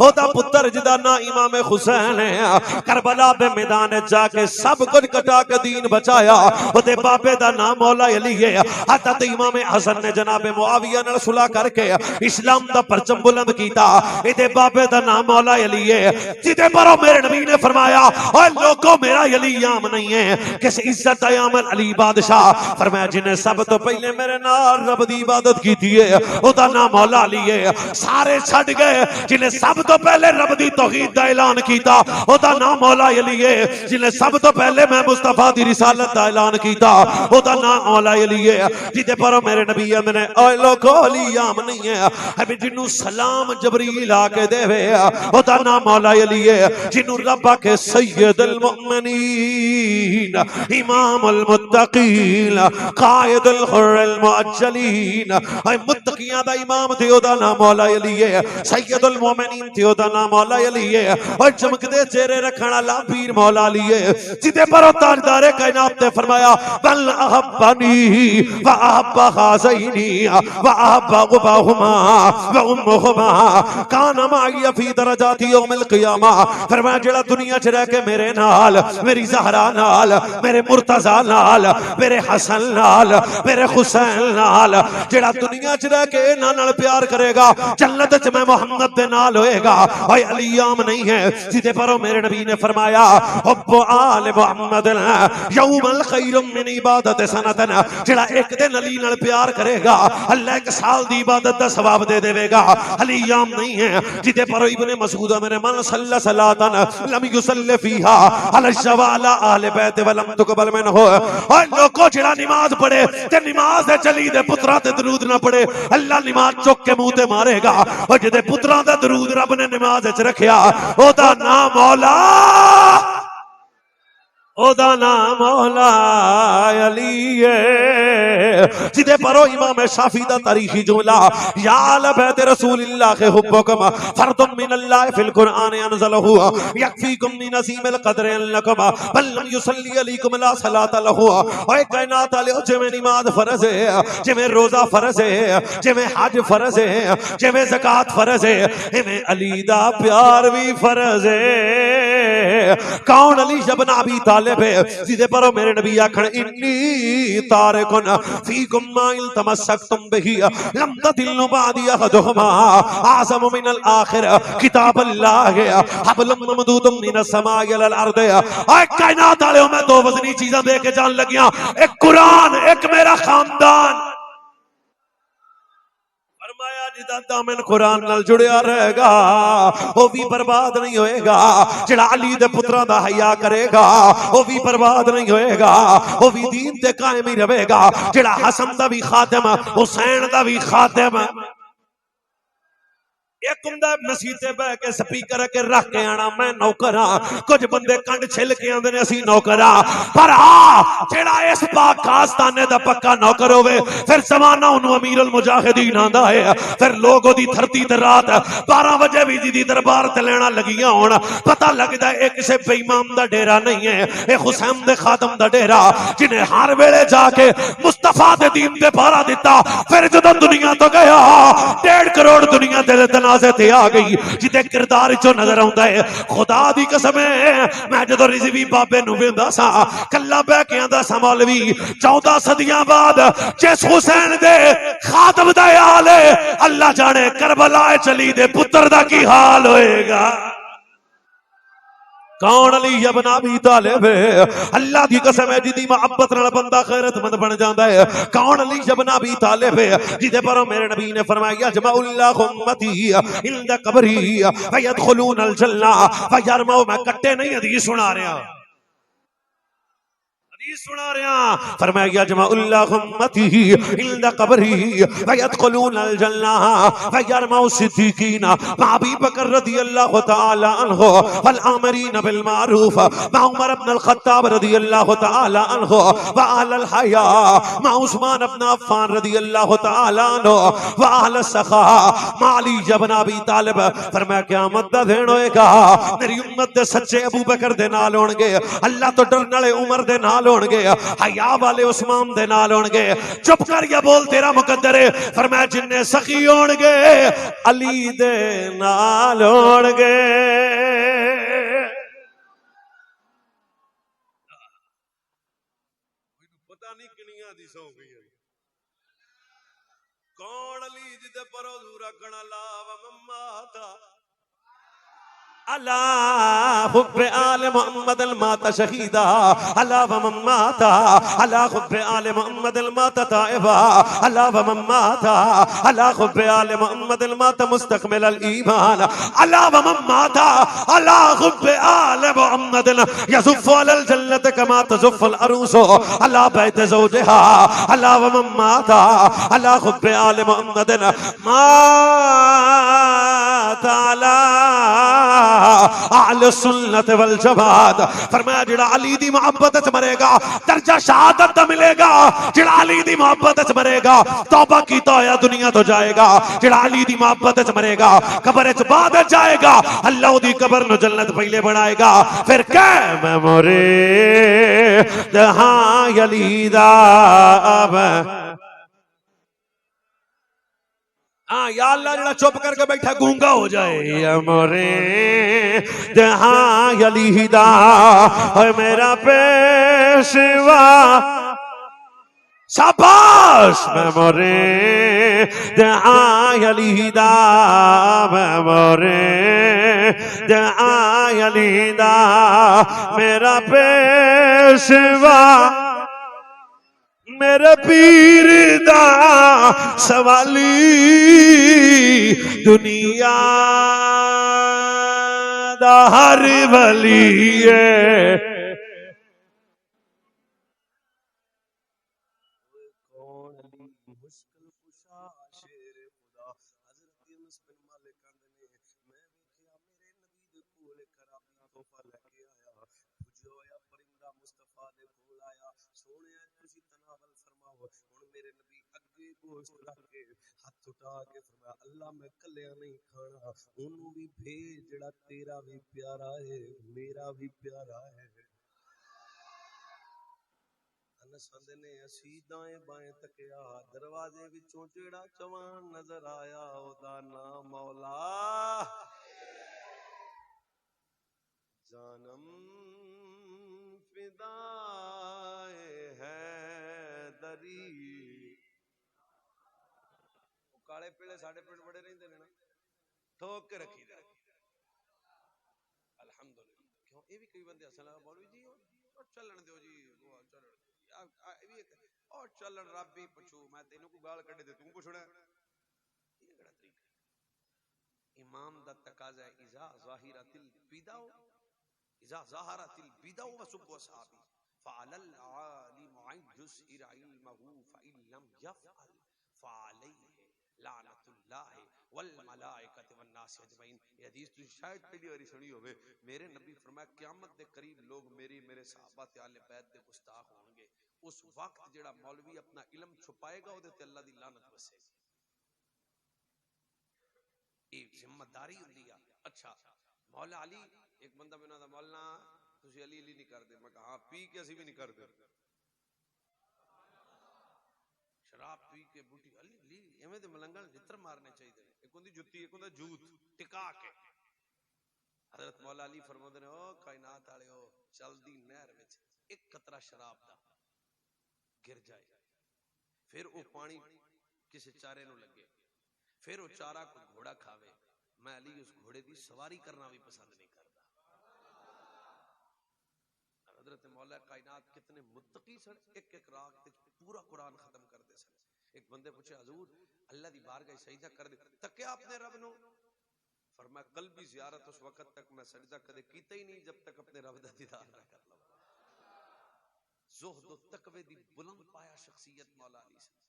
ओदा पुत्र जिदा ना इमाम हुसैन है। करबला दे मैदान जाके सब कुछ कटा के दीन बचाया ओदे बाबे दा नाम मौला अली है। हज़रत इमाम हसन ने जनाब मुआविया नाल सुलह करके इस्लाम दा परचम बुलंद कीता। इदे बाबे दा नाम मौला अली है। जिदे पर मेरे नबी ने फरमाया ओए लोगो मेरा अली आम नहीं है किस इज्जत दा आमल अली बादशाह। फरमाया जिन्हें सब तो पहले मेरे नाल रब दी इबादत की ओदा नाम मौला अली है। सारे छड़ गए जिन्हें सब तो पहले रब दी तौहीद दा ऐलान कीता ओदा नाम मौला अली है। जिन्हें सब तो पहले मैं मुस्तफा दी रिसालत दा ऐलान कीता ओदा नाम मौला अली है। जिदे पर मेरे नबी ने ओए लोगो अली आम नहीं है। अभी जिन्नू सलाम जबरील आके देवे ओदा नाम मौला अली है। जिन्नू रब आके सैयदुल मुमिनीन इमामुल मुत्तकीन कायदुल हुर्रुल मुअज्जलीन मुत्तकियां दा इमाम थे ओदा नाम मौला अली है। सैयदुल मोमिनीन थे ओदा नाम मौला अली है। और चमकदे चेहरे रखण वाला पीर मौला अली है। जिदे पर ताजदारे कायनात ने फरमाया बल अहब्बनी व अहब्ब हाज़ैनी व अहब्ब गुबाहुमा व उम्मुहुमा कान माई फी दरजाती यौमिल क़ियामा। फरमाया जेड़ा दुनिया च रह के मेरे नाल मेरी ज़हरा नाल मेरे मुर्तज़ा नाल मेरे हसन नाल मेरे हुसैन नाल जेड़ा दुनिया च रह के इन्हां नाल प्यार करेगा जन्नत च मैं मोहम्मद दे नाल होएगा। ओए अली आम नहीं है। जिदे पर मेरे नबी ने फरमाया हुब्बु आल मुहम्मद यौमल खैरुम मिन इबादत सनतन। जेड़ा एक दिन अली नाल प्यार करेगा अल्लाह एक साल दी इबादत दा सवाब दे देवेगा। अली आम नहीं है। जिदे पर इब्ने मसूद मेरे मन सल्ला सलातन लम युसल्ली फीहा अला शवाला आले बैत वलम तुकबल मिनहु। ओए लोगो जेड़ा नमाज पढ़े ते नमाज दे चली दे पुत्रा ते दरूद ना पढ़े अल्लाह नमाज चुक के मुंह ते मारेगा। और जिदे पुत्रां दा दरूद रब ने नमाज च रखिया ओदा नाम मौला ओदा नाम मौला अली है जिदे परो इमाम शाफी दा तारीखी जुमला या अल बैत रसूलिल्लाह के हुब्बुकुम फर्दुम मिनल्लाह फिल कुरआन अनज़लहु यकफीकुम मिन नसीमिल क़द्र लकुम बल लम युसल्ली अलैकुम ला सलात लहु ओए कायनात वाले जिवें नमाज फर्ज है जिवें रोजा फर्ज है जिवें हज फर्ज है जिवें ज़कात फर्ज है इवें अली दा प्यार भी फर्ज है। कौन अली इब्न अबी तालिब है जिदे पर मेरे नबी आखन इन्नी तारिकुन फीकुम मा इल्तमसक्तुम बिही लम तदिल्लु बादी अहदुहुमा आज़म मिनल आखिर किताब अल्लाह हबलुम ममदूदुम मिनस समाइ इलल अर्द। ओए कायनात वाले मैं दो वजनी चीजें दे के जान लगियां, एक कुरान एक मेरा खानदान। फरमाया जिदा दामन कुरान नाल जुड़िया रहेगा वो भी बर्बाद नहीं होएगा, जिहड़ा अली दे पुत्रा दा हया करेगा वो भी बर्बाद नहीं होएगा, वो भी दीन ते कायम ही रहेगा। जिहड़ा हसन दा भी खातिम हुसैन दा भी खातिम। एक हुंदा मसीह ते बह के स्पीकर के रख के आना मैं नौकर हां, कुछ बंदे कंड छिल के आंदे ने असी नौकर हां, पर हां जेड़ा इस पाक खास्ताने दा पक्का नौकर होवे फिर जमाना उन्होंने अमीरुल मुजाहिदीन आंदा है। फिर लोग ओदी धरती ते रात 12 बजे भी जी दरबार ते लेना लगियां होण पता लगदा है किसी बेईमान दा डेरा नहीं है, ये हुसैन दे खातम दा डेरा जिन्हें हर वेले जाके मुस्तफा दे दीन ते पहरा दिता। फिर जदों दुनिया तो गया 1.5 करोड़ दुनिया दे तनाज़े ते आ गई जिते किरदार चो नजर आउंदा है। खुदा दी कसम है मैं जदों रिजवी बाबे नूं वेंदा सा कल्ला बह के आंदा सा मौलवी 14 सदियां बाद जिस हुसैन दे खातम दा हाल है अल्लाह जाने करबला चली दे पुत्र दा की हाल होएगा। कौन अली इब्न अबी तालिब अल्लाह की कसम है जिदी मोहब्बत नाल बंदा गैरतमंद बन जाता है। कौन अली इब्न अबी तालिब जिदे पर मेरे नबी ने फरमाया जमाउल्लाहु उम्मती इंद कब्री फयदखुलूनल जन्नह फयरमौ। मैं कट्टे नहीं हदीस सुना रहा, सुना रहा फरमाया जमाउल्लाहु उम्मती इंद कब्री फयदखुलूनल जन्नह फयरमौ सिद्दीकीन मा अबी बकर रज़ियल्लाहु तआला अन्हु वल आमरीन बिल मारूफ मा उमर इब्न अल खत्ताब रज़ियल्लाहु तआला अन्हु व अहल हया मा उस्मान इब्न अफ़्फ़ान रज़ियल्लाहु तआला अन्हु व अहल सखा मा अली इब्न अबी तालिब। फरमाया क़यामत दा दिन होएगा मेरी उम्मत दे सच्चे अबू बकर दे नाल होणगे, अल्लाह तो डरन वाले उमर दे नाल होणगे, हया वाले उस्मान दे नाल होणगे। चुप कर या बोल तेरा मुकद्दर है। फरमाया जिन्ने सखी होणगे अली दे नाल होणगे। पता नहीं किनिया दी सौ गई कौन अली जिदे पर हुजूर रखना लाव मम्मा था अला हुब्बे आले मोहम्मद अल माता शहीदा अला व मम्माता अला हुब्बे आले मोहम्मद अल माता ताइबा अला व मम्माता अला हुब्बे आले मोहम्मद अल माता मुस्तकमिल अल ईमान अला व मम्माता अला हुब्बे आले मोहम्मद यज़ुफ़ु अलल जन्नत कमा तज़ुफ़ु अल अरूसु अला बैत ज़ौजिहा अला व मम्माता अला हुब्बे आले मोहम्मद मा ताला अहले सुन्नत वल जमात। फरमाया जिहड़ा अली दी मोहब्बत च मरेगा दर्जा शहादत दा मिलेगा, जिहड़ा अली दी मोहब्बत च मरेगा तौबा कीता होया दुनिया तो जाएगा, जिहड़ा अली दी मोहब्बत च मरेगा कब्र च बाद जाएगा अल्लाह ओदी कब्र नु जन्नत पहले बनाएगा। फिर कह मैं मोरे जहां अली दा अब हाँ या अल्लाह जड़ा चुप करके बैठा गूंगा हो जाए मोरे जहां अली दा है मेरा पेशवा शाबाश मैं मोरे जहां अली दा मैं मोरे जहां अली दा मेरा पेशवा मेरे पीर दा सवाली दुनिया दा हर वली है। जो होया परिंदा मुस्तफा दे कोल आया सोहणिया तुसी तनावल फरमाओ हुण मेरे नबी अगे गोश्त रख के हाथ उठा के फरमाया अल्लाह मैं कल्लिया नहीं खाना ओनू भी भेज जेड़ा तेरा भी प्यारा है मेरा भी प्यारा है। अनस आंदे ने असी दाएं बाएं तकिया दरवाजे विचों जेड़ा जवान नजर आया ओदा नाम मौला जानम फिदाए हैदरी। काले पीले साडे पिंड बड़े रहिंदे ने ना ठोक के रखी दे अल्हम्दुलिल्लाह। क्यों ये भी कई बंदे हसन लगा मौलवी जी और चलन दो जी वो चलन ये भी और चलन रब भी पुछू मैं तेनू को गाल कढे ते तू पुछना ये केड़ा तरीका इमाम दा तकाजा है इजा ज़ाहिरतिल बिदाउ इजा ज़ाहरतिल बिदाउ व सुब्ब असहाबी फअलल आलिम अयजुस इल्महु फइन लम यफअल फअलैहि लानतुल्लाह वल मलाइकति वन नास अजमईन। ये हदीस तुम शायद पहली बार सुनी होवे। मेरे नबी फरमाया क़यामत दे करीब लोग मेरे सहाबा ते आले बैत दे गुस्ताख होंगे। उस वक्त जेड़ा मौलवी अपना इल्म छुपाएगा ओदे ते अल्लाह दी लानत वसेगी। ये जिम्मेदारी हुंदी है। अच्छा मौला अली एक बंदा मैनू आंदा मौलाना तुसी अली अली नहीं करदे मैं कहा हां पी के असी भी नहीं करदे शराब पी के बूटी अली अली एवें ते मलंगण जित्र मारने चाहिए ने। एक हुंदी जुत्ती एक हुंदा जूत टिका के हजरत मौला अली फरमाते ने ओ कायनात वालेओ चलदी नहर विच एक कतरा शराब दा गिर जाए फिर वो पानी किसी चारे नू लगे फिर वो चारा कोई घोड़ा खावे मैं अली उस घोड़े की सवारी करना भी पसंद नहीं करता। हजरत मौला कायनात कितने मुत्तकी सन एक एक रात पूरा कुरान खत्म करते सन। एक बंदे पूछे हजूर अल्लाह दी बारगाह सजदा कर दे तक्या अपने रब नु फरमाया कल्बी ज़ियारत उस वक्त तक मैं सजदा कदे कीता ही नहीं जब तक अपने रब दा दीदार ना कर लवां। ज़ुहद व तकवे दी बुलंद पाया शख्सियत मौला अली से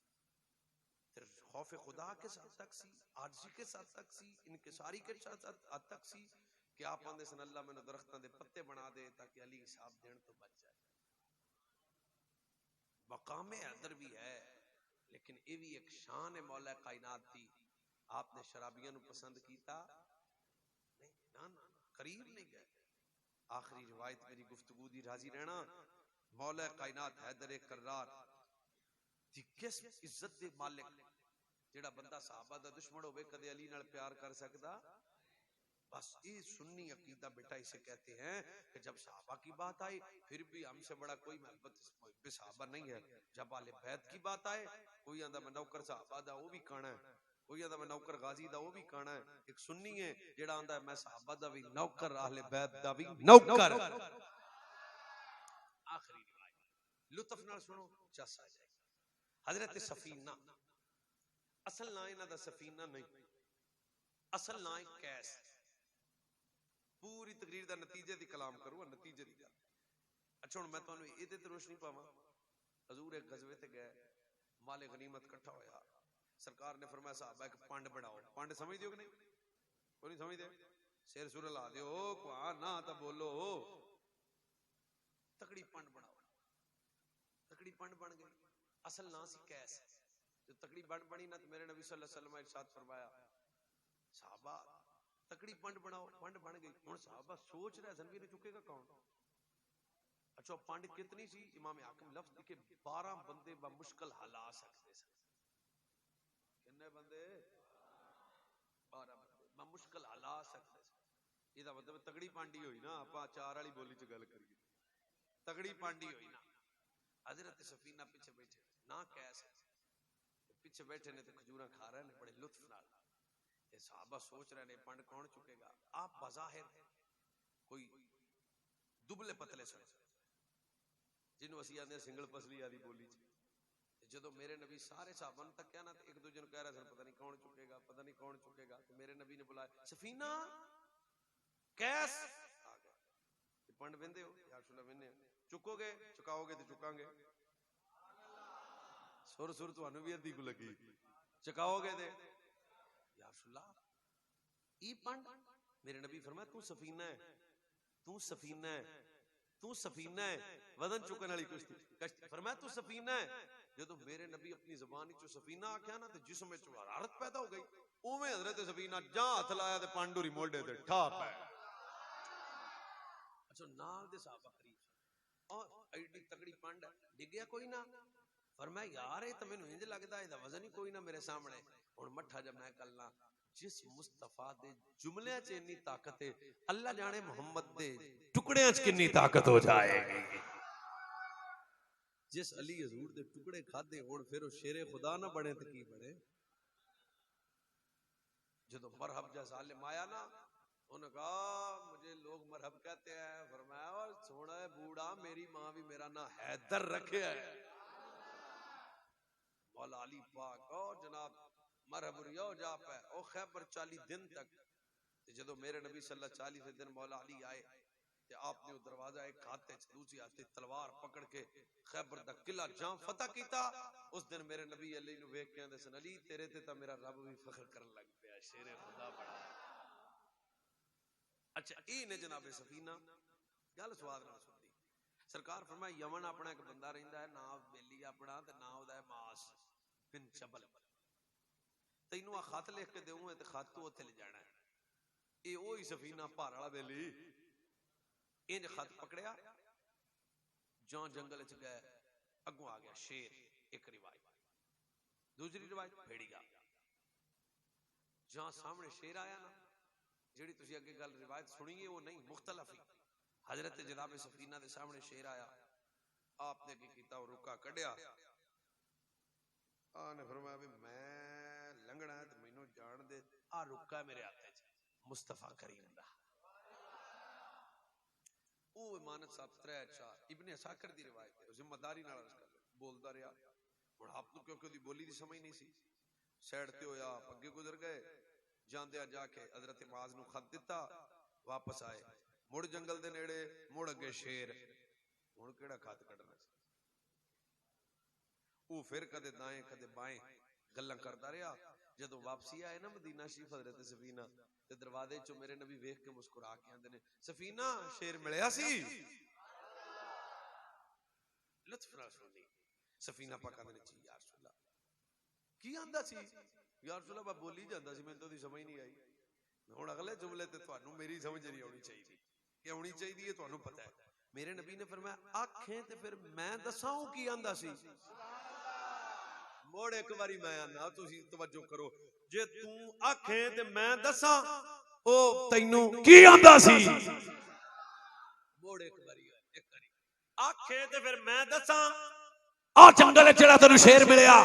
फिर खौफ खुदा के साथ तक सी आजिज़ी के साथ तक सी इनकिसारी के साथ तक सी कि आप आंदे सन अल्लाह मैनू दरख्तां दे पत्ते बना दे ताकि अली साहब देन तो बच जाए। मकाम हैदर भी है लेकिन ये भी एक शान है मौला कायनात दी। आपने शराबियां नू पसंद कीता नहीं ना ना करीब नहीं गए। आखिरी रिवायत मेरी गुफ्तगू दी राजी रहना मौला कायनात हैदर कर्रार दी किस इज्जत दे मालिक जेड़ा बंदा सहाबा दा दुश्मन होवे कदे अली नाल प्यार कर सकदा। बस ये सुन्नी अकीदा बेटा इसे कहते हैं कि जब सहाबा की बात आए फिर भी हमसे बड़ा कोई मोहब्बत सहाबा नहीं है। जब आले बैत की बात आए कोई आंदा मैं नौकर सहाबा दा वो भी काना है कोई आंदा मैं नौकर गाजी दा वो भी काना है। एक सुन्नी है जेड़ा आंदा मैं सहाबा दा भी नौकर आले बैत दा भी नौकर। आखिरी रिवायत लुत्फ नाल सुनो चस आ जाए। हजरत सफीना असल ना इन्हां दा सफीना नहीं असल ना है कैस। पूरी तकरीर दा नतीजे दी कलाम करूं नतीजे दी गल। अच्छा हुण मैं तुहानू इहदे ते रोशनी पावां। हजूर एक गजवे ते गए माले गनीमत इकट्ठा होया सरकार ने फरमाया साहबा एक पंड बनाओ। पंड समझ दियो कि नहीं कोई नहीं समझदे सिर सुर ला दियो कुरान ना तो बोलो तकड़ी पंड बनाओ। तकड़ी पंड बन गई असल ना सी कैस। जो तकड़ी पंड बनी ना तो मेरे नबी सल्लल्लाहु अलैहि वसल्लम इरशाद फरमाया साहबा तकड़ी पंड बनाओ। पंड बन गई हुण साहबा सोच रहे सन भी इन्हें चुकेगा कौन। अच्छा पंड कितनी सी इमाम हाकिम लफ्ज लिखे 12 बंदे मुश्किल हला सकते सन। कितने बंदे 12 बंदे मुश्किल हला सकते सन। ਇਹਦਾ मतलब तगड़ी पांडी हुई ना आप चार वाली बोली च गल करिए तगड़ी पांडी हुई ना। हजरत सफीना पीछे बैठे ना कैस पीछे बैठे ने तो खजूरा खा रहे ने बड़े लुत्फ नाल। सहाबा सोच रहे ने पंड कौन चुकेगा। आप बज़ाहिर कोई दुबले पतले सन जिन्हों असी आंदे सिंगल पसली आदि बोली च। जो मेरे नबी सारे सहाबा तक क्या ना एक दूजे कह रहे सन पता नहीं कौन चुकेगा पता नहीं कौन चुकेगा। तो मेरे नबी ने बुलाया सफीना कैस आ गए पंड वेंदे हो या रसूल वेंदे चुकोगे चुकाओगे तो चुकांगे। सुर सुर तुहानू भी अद्धी को लगी चुकाओगे ते या रसूल ई पंड। मेरे नबी फरमाया तू सफीना है तू सफीना है तू सफीना है वजन चुकन वाली कश्ती फरमाया तू सफीना है जो मेरे नबी अपनी ज़बान चो सफीना आख्या ना तो जिस्म च हरारत पैदा हो गई उवें हजरत सफीना जा हथ लाया ते पांडुरी मोढे ते ठा पै अच्छा नाल दे साहबा करीब और एडी तगड़ी पंड डिगया कोई ना फरमाया यार ये तो मैनू इंज लगदा इहदा वजन ही कोई ना मेरे सामने हुण मठा जब मैं कलना जिस मुस्तफा दे जुमलियां च इन्नी ताकत है अल्लाह जाने मोहम्मद दे टुकड़ियां च कितनी ताकत हो जाएगी जिस अली हजूर दे टुकड़े खादे हुण फिर वो शेरे खुदा ना बने तो की बने जो मरहब जा जालिम आया ना उन्होंने कहा मुझे लोग मरहब कहते हैं फरमाया और सोना है बूढ़ा मेरी मां भी मेरा ना हैदर रखे है मौला अली पाक और जनाब मरहब रियो जा पे ओ खैबर 40 दिन तक जो मेरे नबी सल्लल्लाहु अलैहि 40 दिन मौला अली आए ते आपने वो दरवाजा एक हाथ च दूसरी हाथ तलवार पकड़ के खैबर दा किला जाम फतह कीता उस दिन मेरे नबी अली नु वेख के कहंदे सन अली तेरे ते ता मेरा रब भी फख्र करन लग पिया शेरे खुदा बड़ा अच्छा ई ने जनाब सफीना गल स्वाद नाल सुनदी सरकार फरमाया यमन अपना एक बंदा रहिंदा है ना बेली अपना ते ना ओदा है मास बिन चबल तैनू आ खत लिख के देऊं ते खत तू उत्थे ले जाना है ए ओही सफीना भार वाला बेली इंज खत पकड़िया जौ जंगल च गए अगों आ गया शेर एक रिवायत दूसरी रिवायत भेड़िया जहां सामने शेर आया ना जेड़ी तुसी अगे गल रिवायत सुनी है वो नहीं मुख्तलफ ही हजरत जनाब सफीना दे सामने शेर आया आपने की कीता और रुका कढ़िया आने फरमाया भी मैं लंघना है तो मैनू जान दे आ रुका है मेरे हाथ च मुस्तफा करीम दा ओ इमानत साहब 3-4 इब्ने असाकिर दी रिवायत है जिम्मेदारी नाल अर्ज कर बोलदा रहा हुण आप नु क्योंकि ओदी बोली दी समझ नहीं सी साइड ते होया अगे गुजर गए जांदे जाके हजरत मुआज नु खत दिता वापस आए मुड़ जंगल दे नेड़े मुड़ अगे शेर हुण केड़ा खत कढना सी वो फिर कदे दाएं कदे बाएं गल्लां करदा रहा जदों वापसी आए ना मदीना शरीफ हजरत सफीना ते दरवाजे चों मेरे नबी वेख के मुस्कुरा के आंदे ने सफीना शेर मिलिया सी लुत्फ नाल सुनी सफीना पाक आंदे ने जी या रसूल अल्लाह की आंदा सी या रसूल अल्लाह मैं बोली जांदा सी मैनूं तो दी समझ नहीं आई हुण अगले जुमले ते तुहानूं मेरी समझ नहीं आउणी चाहिदी कि आउणी चाहिदी है तुहानूं पता है मेरे नबी ने फरमाया आखें ते फिर मैं दसां की आंदा सी मोड़ एक बारी मैं आना तुसी तवज्जो करो जे तू आखे ते मैं दसां ओ तैनू की आंदा सी मोड़ एक बारी आखे ते फिर मैं दसां आ जंगल जेड़ा तैनू शेर मिलिया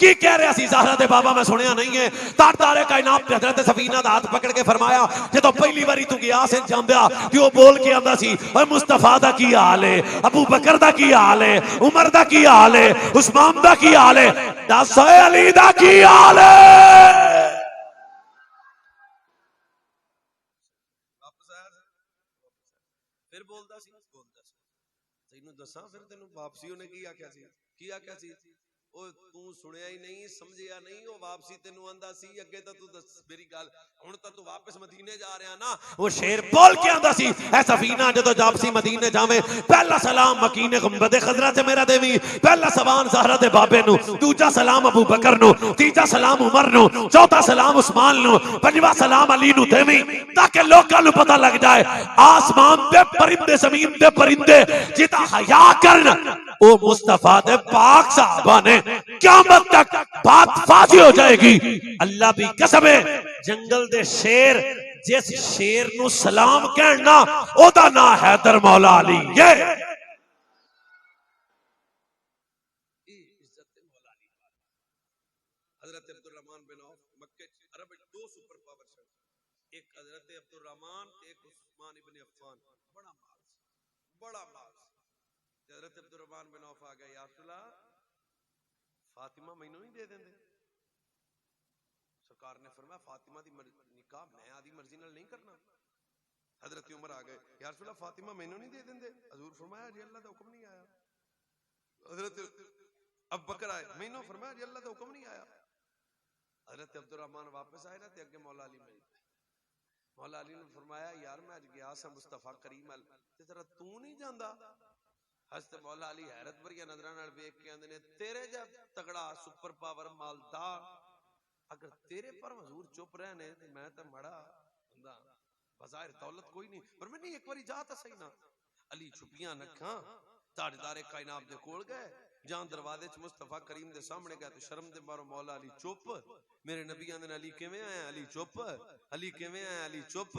की कह रहा सी ज़हरा दे बाबा मैं सुनिया नहीं है तारे कायनात ने हजरत सफीना दा हाथ पकड़ के फरमाया जदों पहली बारी तू गया से जांदा ते ओ बोल के आंदा सी ओए मुस्तफा दा की हाल है अबू बकर दा की हाल है उमर दा की हाल है उस्मान दा की हाल है दस अली दा की हाल है वापस आया फिर बोलदा सी तैनू दसां फिर तैनू वापसी ओने की आख्या सी ओ तू सुनिया ही नहीं समझिया नहीं ओ वापसी तेनू आंदा सी अगे तो तू दस मेरी गल हुण तो तू वापस मदीने जा रहा ना वो शेर बोल के आंदा सी ऐ सफीना जदों वापसी मदीने जावे पहला सलाम मकीने गुंबद खजरा च मेरा देवी पहला सवान ज़हरा दे बाबे नु दूजा सलाम अबू बकर नु तीजा सलाम उमर नु चौथा सलाम उस्मान नु पंजवा सलाम अली नु देवी ताकि लोकां नु पता लग जाए आसमान दे परिंदे जमीन दे परिंदे जिता हया करन ओ मुस्तफा दे पाक साहबा ने क़यामत तक बात फाजी हो जाएगी अल्लाह भी कसम है जंगल दे शेर जिस शेर नु सलाम कहना ओदा ना हैदर मौला अली ये इज्जत मौला अली हजरत अब्दुल रहमान बिन औफ मक्के अरब दो सुपर पावर से एक हजरत अब्दुल रहमान एक उस्मान इब्न अफ्फान बड़ा माल हजरत अब्दुल रहमान बिन औफ आ गया या रसूल अल्लाह फातिमा मैनू नहीं दे देंदे सरकार ने फरमाया फातिमा दी निकाह मैं आदी मर्जी नाल नहीं करना हजरत उमर आ गए या रसूल अल्लाह फातिमा मैनू नहीं दे देंदे हजूर फरमाया जी अल्लाह दा हुक्म नहीं आया हजरत अबू बकर आए मैनू फरमाया जी अल्लाह दा हुक्म नहीं आया हजरत अब्दुल रहमान वापस आए ना ते अगे मौला अली मिल मौला अली ने फरमाया यार मैं अज गया सा मुस्तफा करीम अल ते तेरा तू नहीं जांदा। हज़रत मौला अली हैरत भरिया नजरां नाल वेख के आंदे ने तेरे जा तगड़ा सुपर पावर मालदार अगर तेरे पर हुजूर चुप रहने ते मैं तो माड़ा बंदा बज़ाहिर दौलत कोई नहीं पर मैं नहीं एक बारी जा ता सही ना। अली छुपियां नखां ताजदारे कायनात दे कोल गए जान दरवाजे च मुस्तफा करीम दे सामने गए तो शर्म दे मारो मौला अली चुप। मेरे नबी आंदे ने अली किवें आया अली चुप अली किवें आया अली चुप।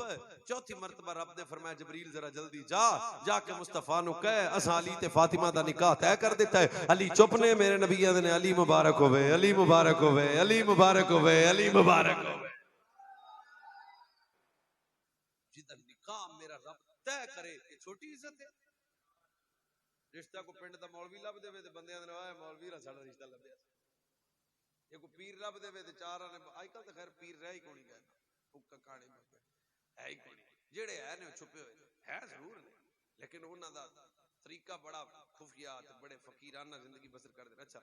चौथी मरतबा रब ने फरमाया जबरील जरा जल्दी जा जाके मुस्तफा नु कह असां अली ते फातिमा दा निकाह तय कर दिता है। अली चुप ने मेरे नबी आंदे ने अली मुबारक होवे अली मुबारक होवे अली मुबारक होवे अली मुबारक होवे। जिदा निकाह मेरा रब तय करे ये छोटी इज्जत है। रिश्ता को पिंड दा मौलवी लब देवे ते बंदे आंदे ने मौलवी रा साडा रिश्ता लभया। ये को पीर लब देवे ते चार ने आजकल तो खैर पीर रह ही कोनी गए हुक्का कहानी में है ही कोनी जेड़े है ने छुपे हुए है जरूर ने लेकिन उन्हां दा तरीका बड़ा खुफिया ते बड़े फकीराना जिंदगी बसर कर दे। अच्छा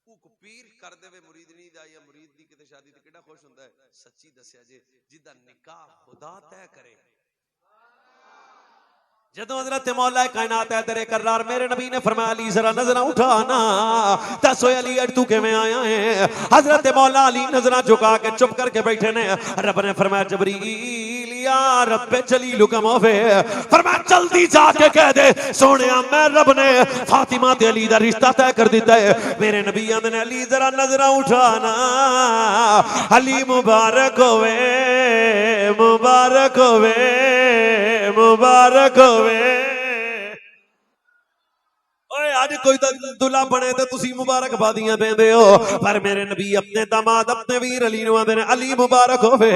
को पीर कर देवे मुरीदनी दा या मुरीद दी किते शादी ते कितना खुश हुंदा है। सच्ची दस्या जे जिदा निकाह खुदा तय करे। जदों हज़रत मौला कायनात है तेरे करार मेरे नबी ने फरमाया अली जरा नजरा उठाना दसो अली अज तू किवें आया है। हज़रत मौला अली नजरा झुका के चुप करके बैठे ने। रब ने फरमाया जबरील या रब्बे जलील कमोवे फरमाया जल्दी जाके कह दे सोनिया मैं रब ने फातिमा ते अली दा रिश्ता तय कर दिता है। मेरे नबी आंदे ने अली जरा नजरा उठाना अली मुबारक होवे मुबारक होवे मुबारक होवे। आज कोई दुल्हा बने तो तुसी मुबारकबादियां देंदे हो पर मेरे नबी अपने दामाद अपने वीर अली नु आंदे ने अली मुबारक होवे।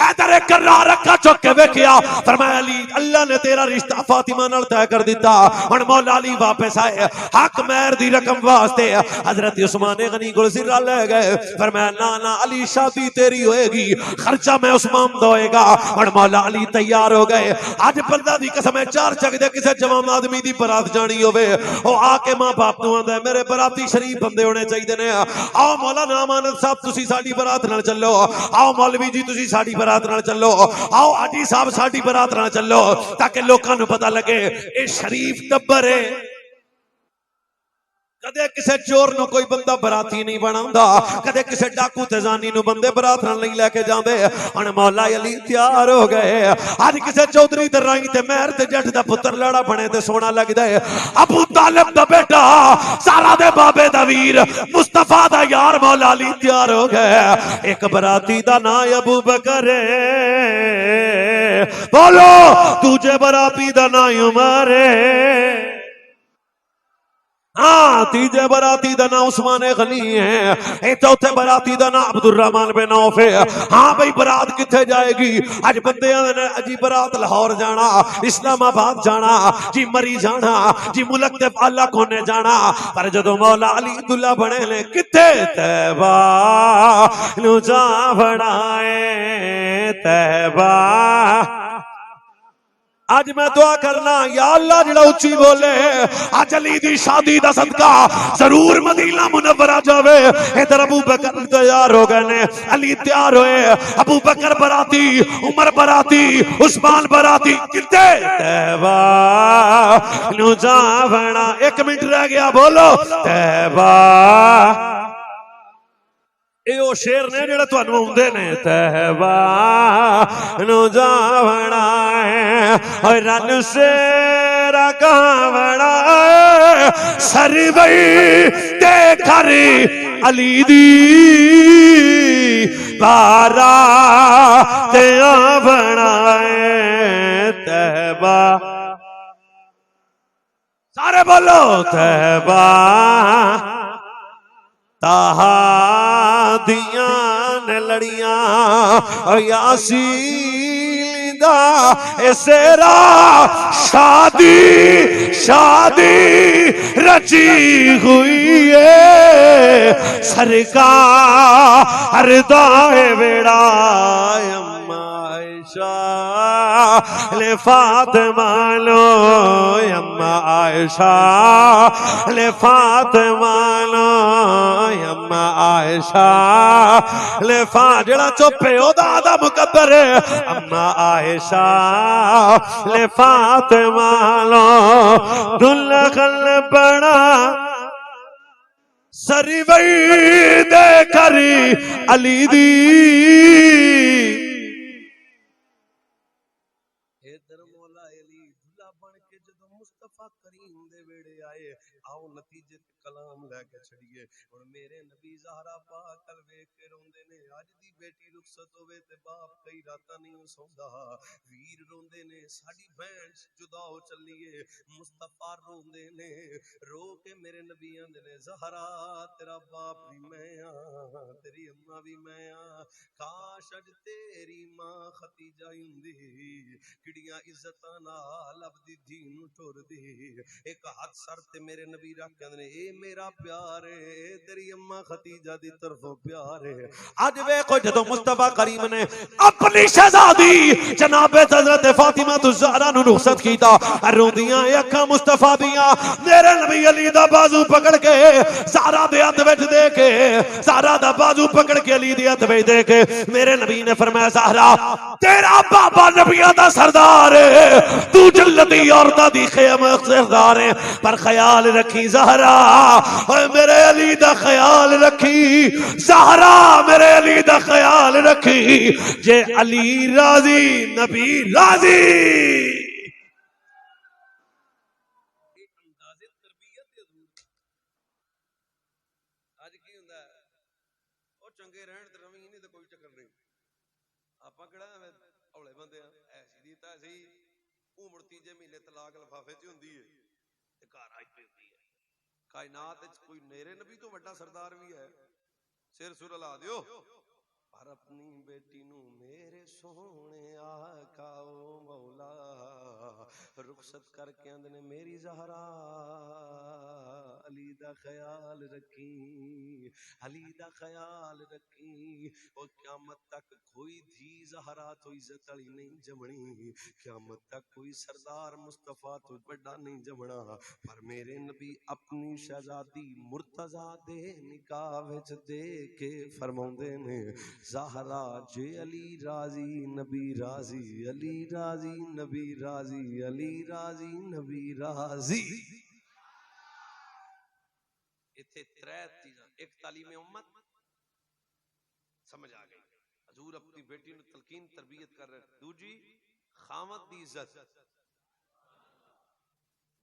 हैदर करार रखा चुक के वेखिया फरमाया अली अल्लाह ने तेरा रिश्ता फातिमा नाल तय कर दिता। हुण मौला अली वापस आए हक मेहर दी रकम वास्ते हजरत उस्मान गनी कोल सिरा ले गए। फरमाया ना ना अली शादी तेरी होएगी खर्चा मैं उस्मान दोएगा। हुण मौला अली तैयार हो गए। आज बंदा दी कसम है चार चक दे किसे जवान आदमी दी बरात जानी होवे ओ आके मां बाप नु आंदा मेरे बराती शरीफ बंदे होने चाहिए ने। आओ मौलाना अमानत साहब तुसी साडी बरात नाल चलो आओ मौलवी जी तुसी साडी बरात नाल चलो आओ हाजी साहब साडी बरात नाल चलो ताकि लोकां नु पता लगे ये शरीफ टब्बर है। कदे किसे चोर नु कोई बंदा बराती नहीं बनांदा कदे किसे डाकू ते जानी नु बंदे बरात नाल नहीं लेके जांदे। हुण मौला अली तैयार हो गए। आज किसे चौधरी ते राई ते मेहर ते जट दा पुत्र लड़ा बने ते सोना लगदा है। अबू तालिब दा बेटा सारा दे बाबे दा वीर मुस्तफा दा यार मौला अली तैयार हो गए। एक बराती दा नाम अबू बकर बोलो दूजे बराती दा नाम उमर हाँ तीजे बराती दा नाम उस्मान गनी है चौथे बराती दा नाम अब्दुर्रहमान बिन औफ है। हाँ भाई बरात किथे जाएगी अज बंदे ने अजी बरात लाहौर जाना इस्लामाबाद जाना जी मरी जाना जी मुल्क ते आला कोने जाना पर जदों मौला अली दुल्ला बने ने किथे तैबा नु जा बनाए तैबा। आज मैं दुआ करना या अल्लाह जिहड़ा उच्ची बोले आज अली दी शादी दा सदका जरूर मदीना मुनव्वरा जावे। इधर अबू बकर तैयार हो गए ने अली तैयार होए अबू बकर बराती उमर बराती उस्मान बराती किथे तैबा नु जावना। एक मिनट रह गया बोलो तैबा। ए ओ शेर ने जेड़ा तुहानू आउंदे ने तैबा नु जावना है ओए रन से रकावना सरवई ते घर अली दी बारा ते आवना है तैबा। सारे बोलो तैबा ताहा दिया ने लड़ियां यासीन दा सेरा शादी शादी रची हुई है सरकार दाए बेड़ा आयशा ले फातिमा लो अम्मा आयशा ले फातिमा लो अम्मा आयशा आयशा लेफा जड़ा चुपे ओदा दा मुकद्दर अम्मा आयशा ले फातिमा लो दुल्हन बना सरी वई दे करी अली दी मौला अली दुल्हा बन के जदों मुस्तफा करीम दे वेड़े आए आओ नतीजे ते कलाम लेके छड़िए हुण मेरे नबी ज़हरा पाक कल वेख के रोंदे ने अज दी बेटी रुखसत होवे ते बाप कई रातां नहीं सौंदा वीर रोंदे ने साडी भैन जुदा हो चलिए मुस्तफा रोंदे ने रो के मेरे नबी आंदे ने ज़हरा तेरा बाप भी मैं तेरी अम्मा भी मैं काश अज तेरी मां खतीजा हुंदी किड़ियां इज्जतां नाल अपनी धी नूं टुरदी एक हाथ सर ते मेरे नबी रख के ने ए मेरा प्यार है तेरी अम्मा खतीजा दी तरफों प्यार है अज वेखो जदों मुस्तफा करीम ने अपनी शहजादी जनाब हज़रत फातिमा ज़हरा नूं रुखसत कीता रोंदियां अखां मुस्तफा दियां मेरे नबी अली दा बाजू पकड़ के ज़हरा दे हथ विच दे के ज़हरा दा बाजू पकड़ के अली दे हथ विच दे के मेरे नबी ने फरमाया ज़हरा तेरा बाबा नबियां दा सरदार है तू जन्नती औरतां दी ख़यामत सरदार है पर ख्याल रखी ज़हरा ओए मेरे अली दा ख्याल रखी ज़हरा मेरे अली दा ख्याल रखी जे अली राजी नबी राजी आज की हुंदा है ओ चंगे रहन ते रवी नहीं ते कोई चक्कर नहीं आपां किहड़ा हौले बंदे आ ऐसी दी तैसी उमड़ तीजे महीने तलाक लफाफे च हुंदी है ते घर आई पई हुंदी है कायनात विच कोई मेरे नबी तो वड्डा सरदार भी है सिर सुर ला दियो पर अपनी बेटी नू मेरे सोने आका ओ मौला रुखसत करके आंदे ने मेरी ज़हरा अली दा ख्याल रखी अली दा ख्याल रखी और क़यामत तक कोई धी ज़हरा तो इज्जत वाली नहीं जमनी क़यामत तक कोई सरदार मुस्तफा तो बड़ा नहीं जमना पर मेरे नबी अपनी शहजादी मुर्तजा दे निकाह विच दे के फरमाउंदे ने ज़हरा जे अली राजी नबी राजी अली राजी नबी राजी अली राजी नबी राजी इत्थे त्रै चीज़ां एक तालीम उम्मत समझ आ गई हजूर अपनी बेटी नूं तलकीन तरबियत कर रहे दूजी खामद दी इज्जत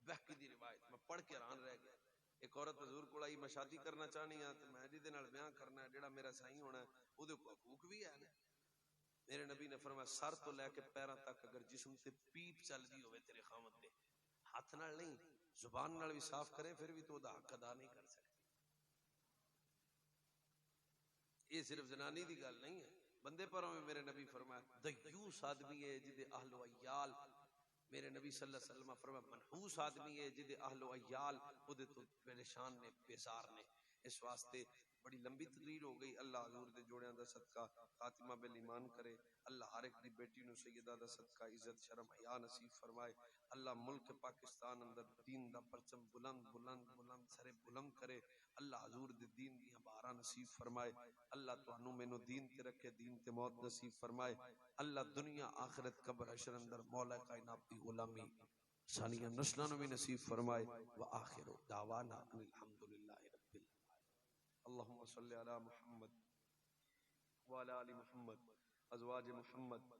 बहकी दी रिवायत मैं पढ़ के हैरान रह गया एक औरत हजूर कोल आई मैं शादी करना चाहनी हां ते मैं जिहदे नाल ब्याह करना है जेड़ा मेरा साईं होना है ओदे कोल हकूक भी है मेरे नबी ने फरमाया सर तो लेके पैरों तक अगर जिस्म ते पीप चलदी होवे तेरे खामद दे हाथ नाल नहीं जुबान नाल भी साफ करे फिर भी तो ओदा हक अदा नहीं कर सकती ये सिर्फ जनानी दी गल नहीं है बंदे परों में मेरे नबी फरमाया दयूस आदमी है जिदे अहल व अयाल मेरे नबी सल्लल्लाहु अलैहि वसल्लम फरमाया मनहूस आदमी है जिदे अहल व अयाल ओदे तो परेशान ने बेजार ने इस वास्ते बड़ी लंबी तकरीर हो गई अल्लाह हजूर दे जोड़ियां दा सदका खातिमा बिल ईमान करे अल्लाह हर एक दी बेटी नूं सैयदा दा सदका इज्जत शर्म हया नसीब फरमाए अल्लाह मुल्क पाकिस्तान अंदर दीन दा परचम बुलंद बुलंद बुलंद सरे बुलंद करे अल्लाह हजूर दे दीन दी बारा नसीब फरमाए अल्लाह तुहानू मैनू दीन ते रखे दीन ते मौत नसीब फरमाए अल्लाह दुनिया आखिरत कब्र हशर अंदर मौला कायनात दी गुलामी सानिया नस्लां नूं भी नसीब फरमाए व आखिरु दावाना अल्हम्दुलिल्लाहि रब्बिल अल्लाहुम्मा सल्लि अला मुहम्मद व अला आलि मुहम्मद अज़वाज मुहम्मद